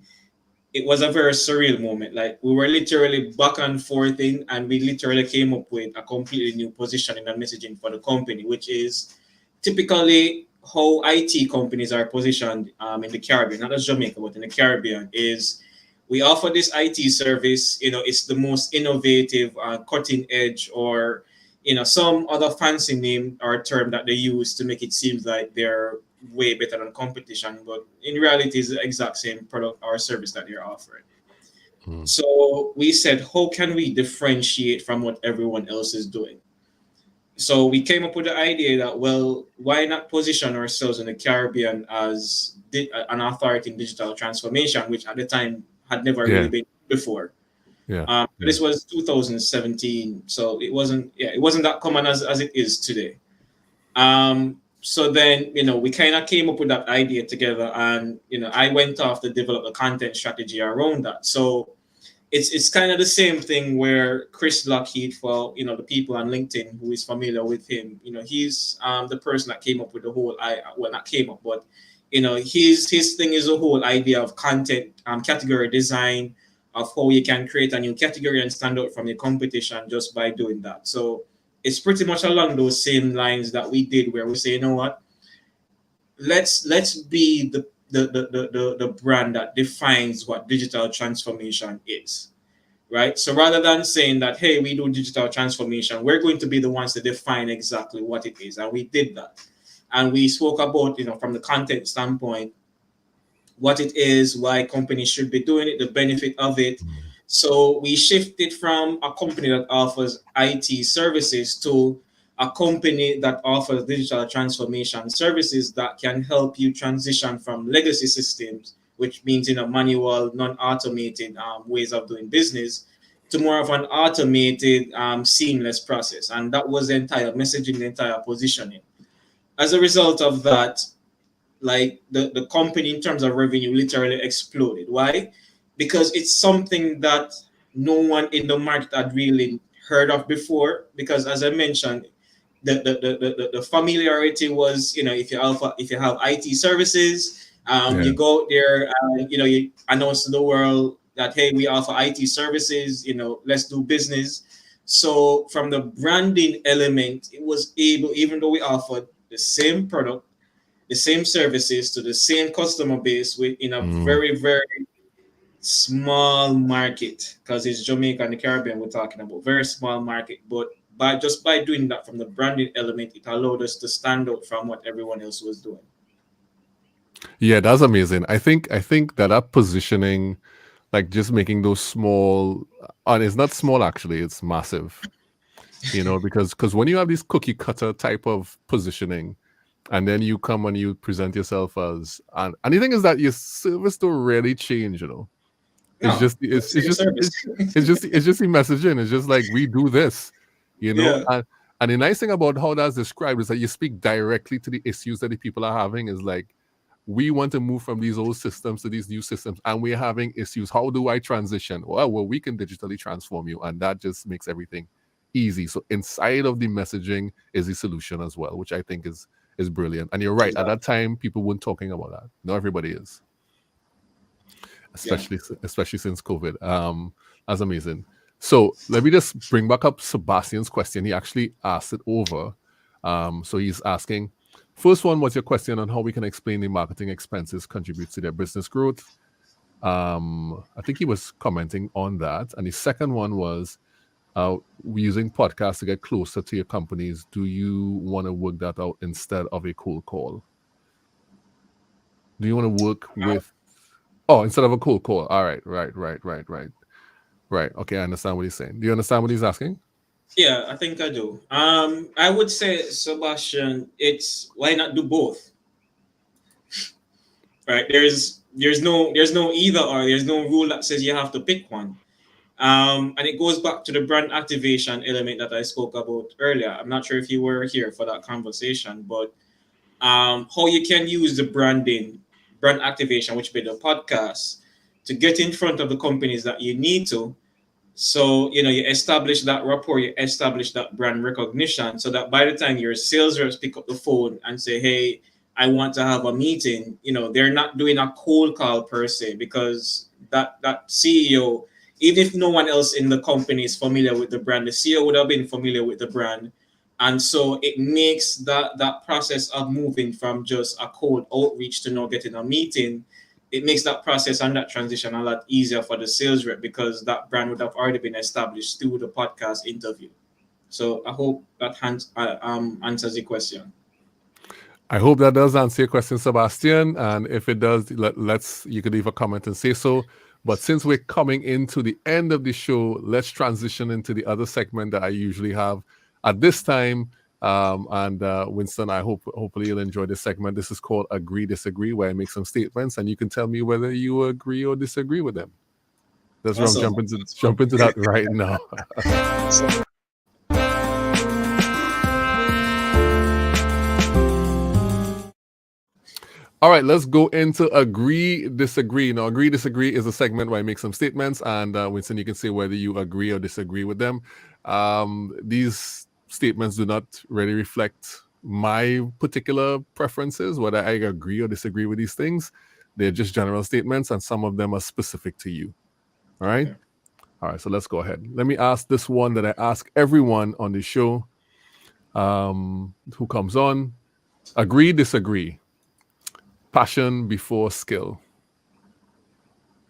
it was a very surreal moment. Like, we were literally back and forth in, and we literally came up with a completely new positioning and messaging for the company, which is typically how IT companies are positioned in the Caribbean, not just Jamaica, but in the Caribbean, is we offer this IT service. It's the most innovative, cutting edge, or some other fancy name or term that they use to make it seem like they're way better than competition, but in reality, it's the exact same product or service that they're offering. So we said, how can we differentiate from what everyone else is doing? So we came up with the idea that, well, why not position ourselves in the Caribbean as an authority in digital transformation, which at the time had never really been before. This was 2017, so it wasn't that common as it is today. So then, we kind of came up with that idea together, and I went off to develop a content strategy around that. So it's kind of the same thing where Chris Lockheed, for the people on LinkedIn who is familiar with him, he's the person that came up with the whole not came up, but his thing is the whole idea of content category design, of how you can create a new category and stand out from the competition just by doing that. So it's pretty much along those same lines that we did, where we say, you know what, let's be the brand that defines what digital transformation is, right? So rather than saying that, hey, we do digital transformation, we're going to be the ones to define exactly what it is. And we did that. And we spoke about, from the content standpoint, what it is, why companies should be doing it, the benefit of it. So we shifted from a company that offers IT services to a company that offers digital transformation services that can help you transition from legacy systems, which means manual, non-automated ways of doing business, to more of an automated, seamless process. And that was the entire messaging, the entire positioning. As a result of that, like the company in terms of revenue literally exploded. Why? Because it's something that no one in the market had really heard of before. Because as I mentioned, the familiarity was, if you have IT services, you go out there and you announce to the world that, hey, we offer IT services, let's do business. So from the branding element, it was able, even though we offered the same product, the same services to the same customer base in a very, very small market, because it's Jamaica and the Caribbean we're talking about, very small market. But by doing that from the branding element, it allowed us to stand out from what everyone else was doing. Yeah, that's amazing. I think that positioning, like just making those small, and it's not small actually, it's massive. Because when you have this cookie cutter type of positioning, and then you come and you present yourself as, and the thing is that your service don't really change, It's just the messaging. It's just like, we do this, Yeah. And the nice thing about how that's described is that you speak directly to the issues that the people are having. Is like, we want to move from these old systems to these new systems, and we're having issues. How do I transition? Well, we can digitally transform you, and that just makes everything easy. So inside of the messaging is the solution as well, which I think is brilliant. And you're right. Exactly. At that time, people weren't talking about that. Now everybody is, especially since COVID. That's amazing. So let me just bring back up Sebastian's question. He actually asked it over. So he's asking, First one was your question on how we can explain the marketing expenses contribute to their business growth. I think he was commenting on that. And the second one was using podcasts to get closer to your companies. Do you want to work that out instead of a cold call? Do you want to work with... Oh, instead of a cold call. All right. Right. Okay, I understand what he's saying. Do you understand what he's asking? Yeah, I think I do. I would say, Sebastian, it's why not do both? Right? There's no either or. There's no rule that says you have to pick one. And it goes back to the brand activation element that I spoke about earlier. I'm not sure if you were here for that conversation, but how you can use the brand activation, which be the podcast, to get in front of the companies that you need to. So, you establish that rapport, you establish that brand recognition, so that by the time your sales reps pick up the phone and say, hey, I want to have a meeting, they're not doing a cold call per se, because that CEO, even if no one else in the company is familiar with the brand, the CEO would have been familiar with the brand. And so it makes that process of moving from just a cold outreach to now getting a meeting, it makes that process and that transition a lot easier for the sales rep, because that brand would have already been established through the podcast interview. So I hope that answers the question. I hope that does answer your question, Sebastian. And if it does, you could leave a comment and say so. But since we're coming into the end of the show, let's transition into the other segment that I usually have at this time. Winston, hopefully you'll enjoy this segment. This is called Agree, Disagree, where I make some statements and you can tell me whether you agree or disagree with them. That's awesome. Where I'm jump into that right now. All right, let's go into Agree, Disagree. Now, Agree, Disagree is a segment where I make some statements, and Winston, you can say whether you agree or disagree with them. These statements do not really reflect my particular preferences, whether I agree or disagree with these things. They're just general statements, and some of them are specific to you. All right? Okay. All right, so let's go ahead. Let me ask this one that I ask everyone on the show who comes on. Agree, disagree. Passion before skill.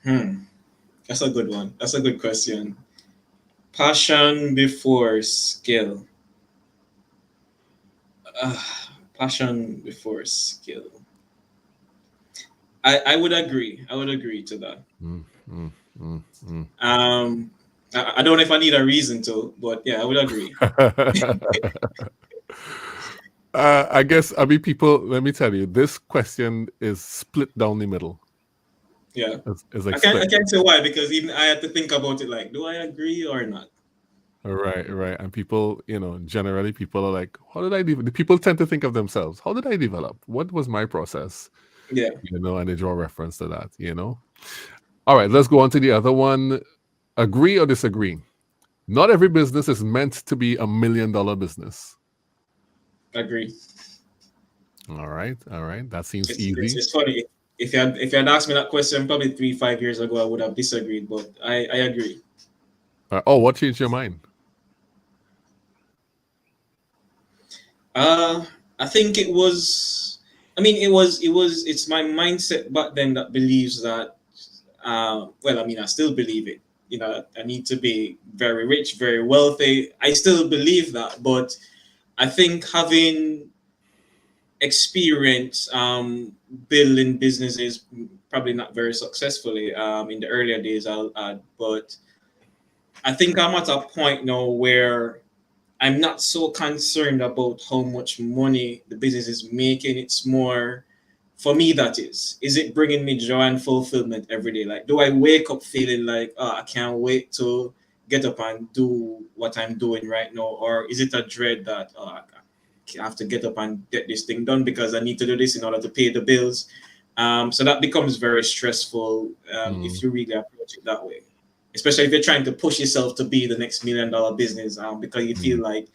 That's a good one. That's a good question. Passion before skill. Passion before skill. I would agree. I would agree to that. I don't know if I need a reason to, but yeah, I would agree. I guess, people, let me tell you, this question is split down the middle. Yeah. It's like I can't say why, because even I had to think about it, like, do I agree or not? Right. And people, generally people are like, how did I develop? People tend to think of themselves. How did I develop? What was my process? Yeah. And they draw reference to that, All right, let's go on to the other one. Agree or disagree? Not every business is meant to be $1 million business. Agree. All right. That seems easy. It's funny. If you had asked me that question probably 3-5 years ago, I would have disagreed, but I agree. What changed your mind? I think it's my mindset back then that believes that, I still believe it. I need to be very rich, very wealthy. I still believe that, but I think having experience building businesses, probably not very successfully in the earlier days, I'll add, but I think I'm at a point now where I'm not so concerned about how much money the business is making. It's more, for me, that is it bringing me joy and fulfillment every day? Like, do I wake up feeling like, I can't wait to get up and do what I'm doing right now? Or is it a dread that, I have to get up and get this thing done because I need to do this in order to pay the bills? So that becomes very stressful if you really approach it that way. Especially if you're trying to push yourself to be the next $1 million business, because you feel like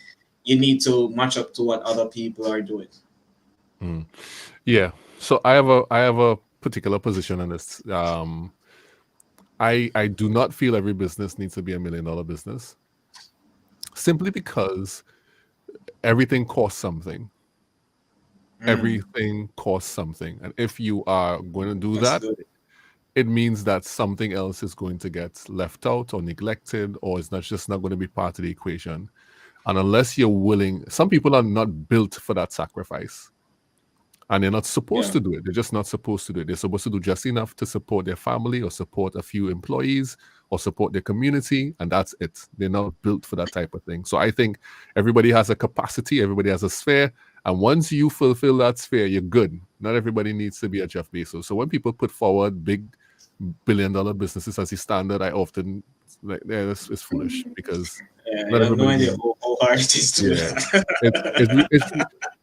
you need to match up to what other people are doing. Yeah. So I have a particular position on this. I do not feel every business needs to be $1 million business, simply because everything costs something. Everything costs something. And if you are going to do That's that, good. it means that something else is going to get left out or neglected, or it's not just not going to be part of the equation. And unless you're willing, some people are not built for that sacrifice. And they're not supposed Yeah. to do it. They're just not supposed to do it. They're supposed to do just enough to support their family or support a few employees or support their community, and that's it. They're not built for that type of thing. So I think everybody has a capacity, everybody has a sphere, and once you fulfill that sphere, you're good. Not everybody needs to be a Jeff Bezos. So when people put forward big billion-dollar businesses as the standard, I often like, yeah, it's foolish because Yeah, not you have no everybody idea needs. how hard it is to do Yeah, it's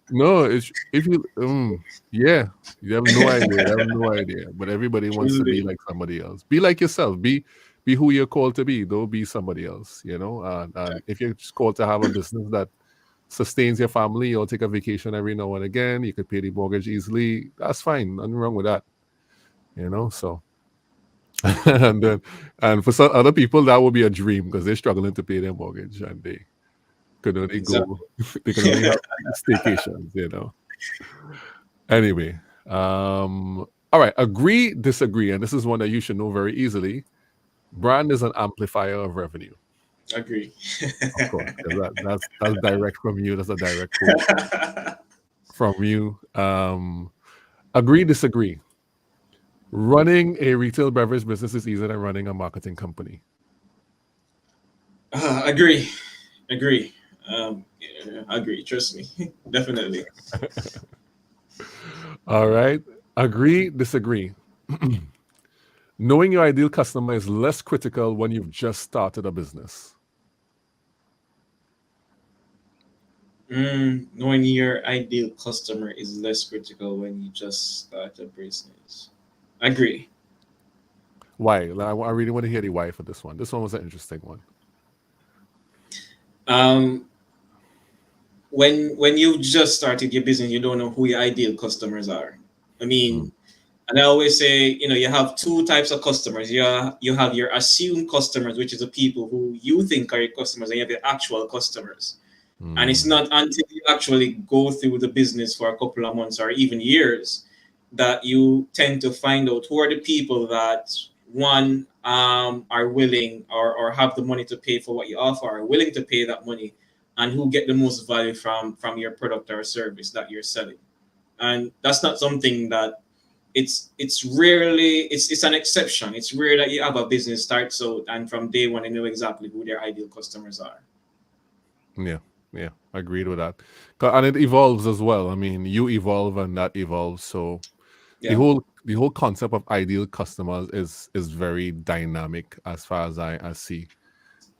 no, it's if you yeah, you have no idea. You have no idea. But everybody wants to be Truly. like somebody else. Be like yourself. Be who you're called to be. Don't be somebody else. And if you're just called to have a business that sustains your family, you'll take a vacation every now and again. You could pay the mortgage easily. That's fine. Nothing wrong with that. So and then and for some other people that would be a dream because they're struggling to pay their mortgage and they could only go Exactly. they can only have staycations. Anyway, all right, agree, disagree, and this is one that you should know very easily. Brand is an amplifier of revenue. Agree. Of course, 'cause that's direct from you. That's a direct quote from you. Agree, disagree. Running a retail beverage business is easier than running a marketing company. Agree. Agree. Yeah, agree. Trust me. Definitely. All right. Agree, disagree. Knowing your ideal customer is less critical when you've just started a business. Knowing your ideal customer is less critical when you just start a business. Agree. Why? Like, I really want to hear the why for this one. This one was an interesting one. Um, when you just started your business, you don't know who your ideal customers are. I Mm, mean, and I always say, you have two types of customers. You have your assumed customers, which is the people who you think are your customers, and you have your actual customers. And it's mm, not until you actually go through the business for a couple of months or even years that you tend to find out who are the people that one are willing or have the money to pay for what you offer, are willing to pay that money, and who get the most value from your product or service that you're selling. And that's not something that it's rarely it's an exception. It's rare that you have a business starts out and from day one you know exactly who their ideal customers are. yeah, yeah, agreed with that. And it evolves as well. I mean, you evolve and that evolves. So the Yeah, whole concept of ideal customers is very dynamic as far as I see.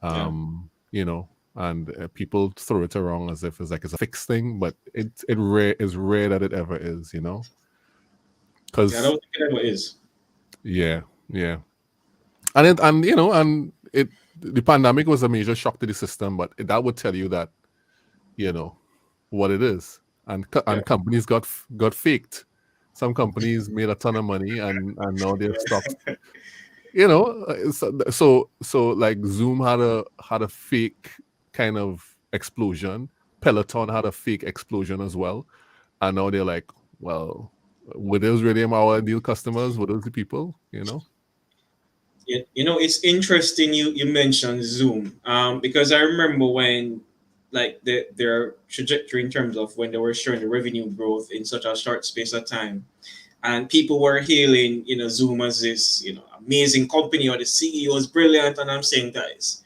yeah, And people throw it around as if it's a fixed thing, but is rare that it ever is. yeah. I Because don't think it ever is. yeah, yeah. And the pandemic was a major shock to the system, but that would tell you that you know what it is, Yeah, and companies got faked. Some companies made a ton of money, and now their stocks. So like Zoom had a fake kind of explosion. Peloton had a fake explosion as well, and now they're like, well, were those really our ideal customers? Were those the people? it's interesting you mentioned Zoom, because I remember when like their trajectory in terms of when they were showing the revenue growth in such a short space of time, and people were hailing Zoom as this amazing company, or the CEO is brilliant, and I'm saying, guys,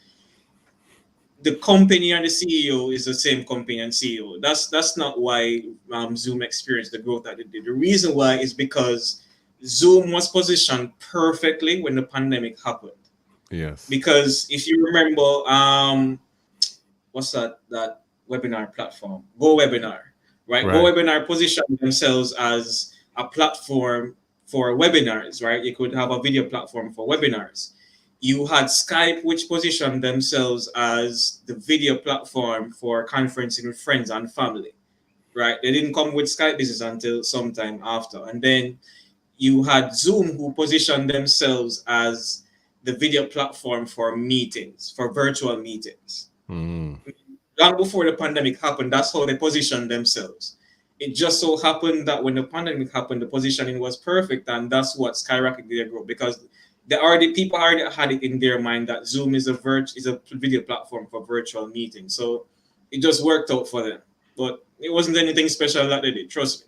the company and the CEO is the same company and CEO. That's not why Zoom experienced the growth that it did. The reason why is because Zoom was positioned perfectly when the pandemic happened. Yes. Because if you remember, what's that webinar platform? Go Webinar, right? Go Right. Webinar positioned themselves as a platform for webinars, right? You could have a video platform for webinars. You had Skype, which positioned themselves as the video platform for conferencing with friends and family, right? They didn't come with Skype business until sometime after. And then you had Zoom, who positioned themselves as the video platform for meetings, for virtual meetings. Mm, Long before the pandemic happened, that's how they positioned themselves. It just so happened that when the pandemic happened, the positioning was perfect, and that's what skyrocketed their growth because people already had it in their mind that Zoom is a video platform for virtual meetings. So it just worked out for them. But it wasn't anything special that they did. Trust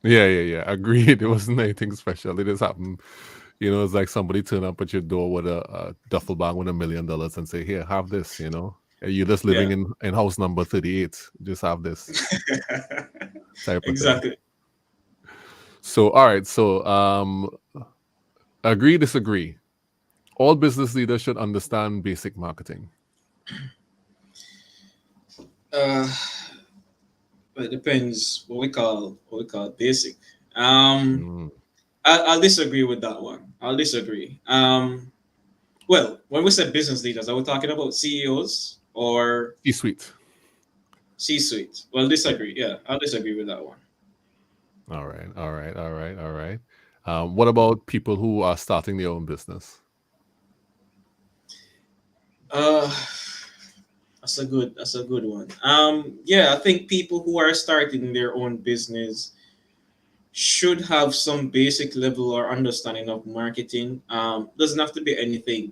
me. Yeah. Agreed. It wasn't anything special. It just happened. It's like somebody turn up at your door with a duffel bag with $1 million and say, "Here, have this." You're just living Yeah. in house number 38. Just have this type of thing. Exactly. So, all right. So, agree, disagree. All business leaders should understand basic marketing. Uh, it depends what we call basic. Um, Mm. I'll disagree with that one. I'll disagree. Well, when we said business leaders, are we talking about CEOs or C-suite. C-suite? Well, disagree. Yeah, I'll disagree with that one. All right. What about people who are starting their own business? Uh, that's a good one. Yeah, I think people who are starting their own business should have some basic level or understanding of marketing. Doesn't have to be anything,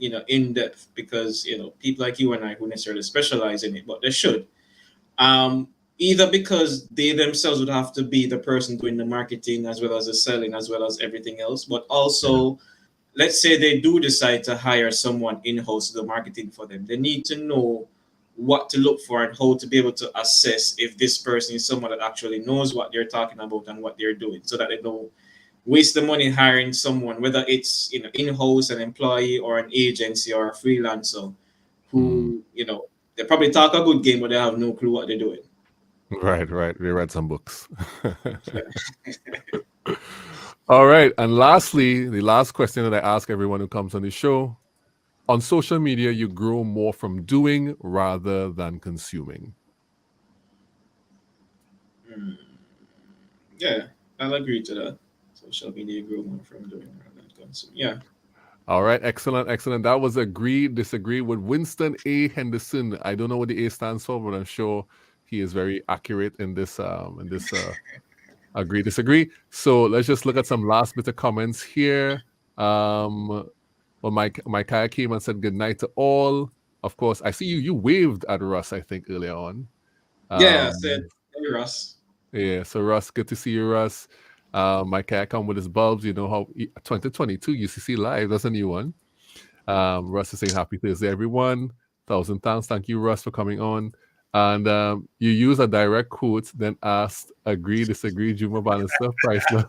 in depth because people like you and I who necessarily specialize in it, but they should. Um, Either because they themselves would have to be the person doing the marketing as well as the selling as well as everything else, but Yeah. also let's say they do decide to hire someone in-house to do marketing for them. They need to know what to look for and how to be able to assess if this person is someone that actually knows what they're talking about and what they're doing so that they don't waste the money hiring someone, whether it's in-house, an employee or an agency or a freelancer Mm. who, they probably talk a good game, but they have no clue what they're doing. Right. We read some books. All right. And lastly, the last question that I ask everyone who comes on the show: on social media, you grow more from doing rather than consuming. Hmm. Yeah, I'll agree to that. Social media grow more from doing rather than consuming. Yeah. All right, excellent. That was agree, disagree with Winston A. Henderson. I don't know what the A stands for, but I'm sure he is very accurate in this agree, disagree. So let's just look at some last bit of comments here. Well, my Kaya came and said good night to all. Of course, I see you waved at Russ, I think, earlier on. Yeah, I said, Um, hey, Ross. yeah, so Russ, good to see you, Russ. My cat come with his bulbs. You know how 2022 UCC Live, that's a new one. Russ is saying happy Thursday, everyone. 1,000 thanks. Thank you, Russ, for coming on. And you use a direct quote, then asked, agree, disagree, Juma Bannister, Chrysler.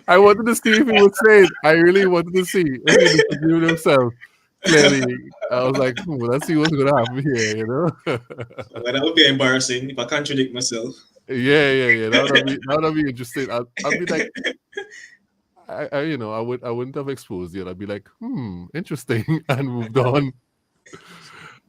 I wanted to see if he would say it. I really wanted to see if he disagree with himself. Clearly, I was like, let's see what's going to happen here, Well, that would be embarrassing if I contradict myself. Yeah. That would be interesting. I'd be like, I wouldn't have exposed it. I'd be like, interesting, and moved on.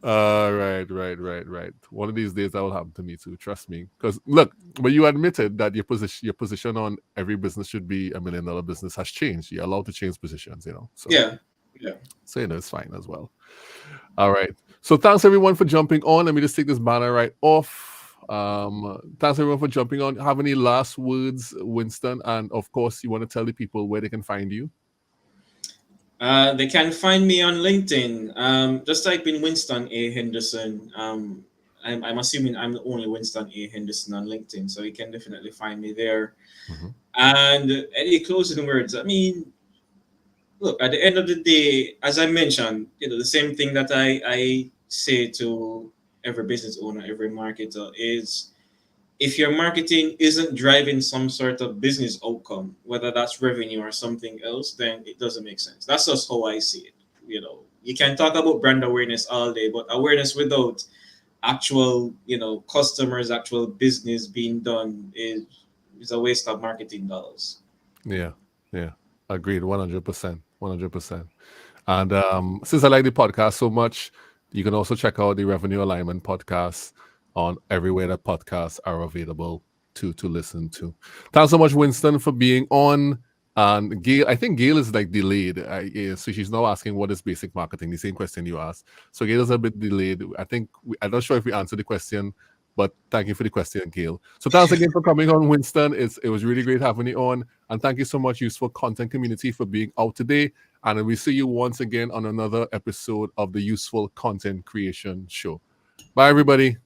Right. One of these days that will happen to me too. Trust me. Because look, when you admitted that your position on every business should be $1 million business has changed. You're allowed to change positions, So Yeah. so it's fine as well. All right. So thanks everyone for jumping on. Let me just take this banner right off. Thanks everyone for jumping on. Have any last words, Winston? And of course, you want to tell the people where they can find you. They can find me on LinkedIn. Just type in Winston A. Henderson. I'm assuming I'm the only Winston A. Henderson on LinkedIn, so you can definitely find me there. Mm-hmm. And any closing words? I mean, look, at the end of the day, as I mentioned, the same thing that I say to every business owner, every marketer is if your marketing isn't driving some sort of business outcome, whether that's revenue or something else, then it doesn't make sense. That's just how I see it. You can talk about brand awareness all day, but awareness without actual, customers, actual business being done is a waste of marketing dollars. Yeah. Agreed. 100%. And since I like the podcast so much, you can also check out the Revenue Alignment podcast on everywhere that podcasts are available to listen to. Thanks so much, Winston, for being on. And Gail, I think Gail is like delayed. So she's now asking what is basic marketing, the same question you asked. So Gail is a bit delayed. I'm not sure if we answered the question, But thank you for the question, Gail. So thanks again for coming on, Winston. It was really great having you on. And thank you so much, Useful Content community, for being out today. And we see you once again on another episode of the Useful Content Creation Show. Bye, everybody.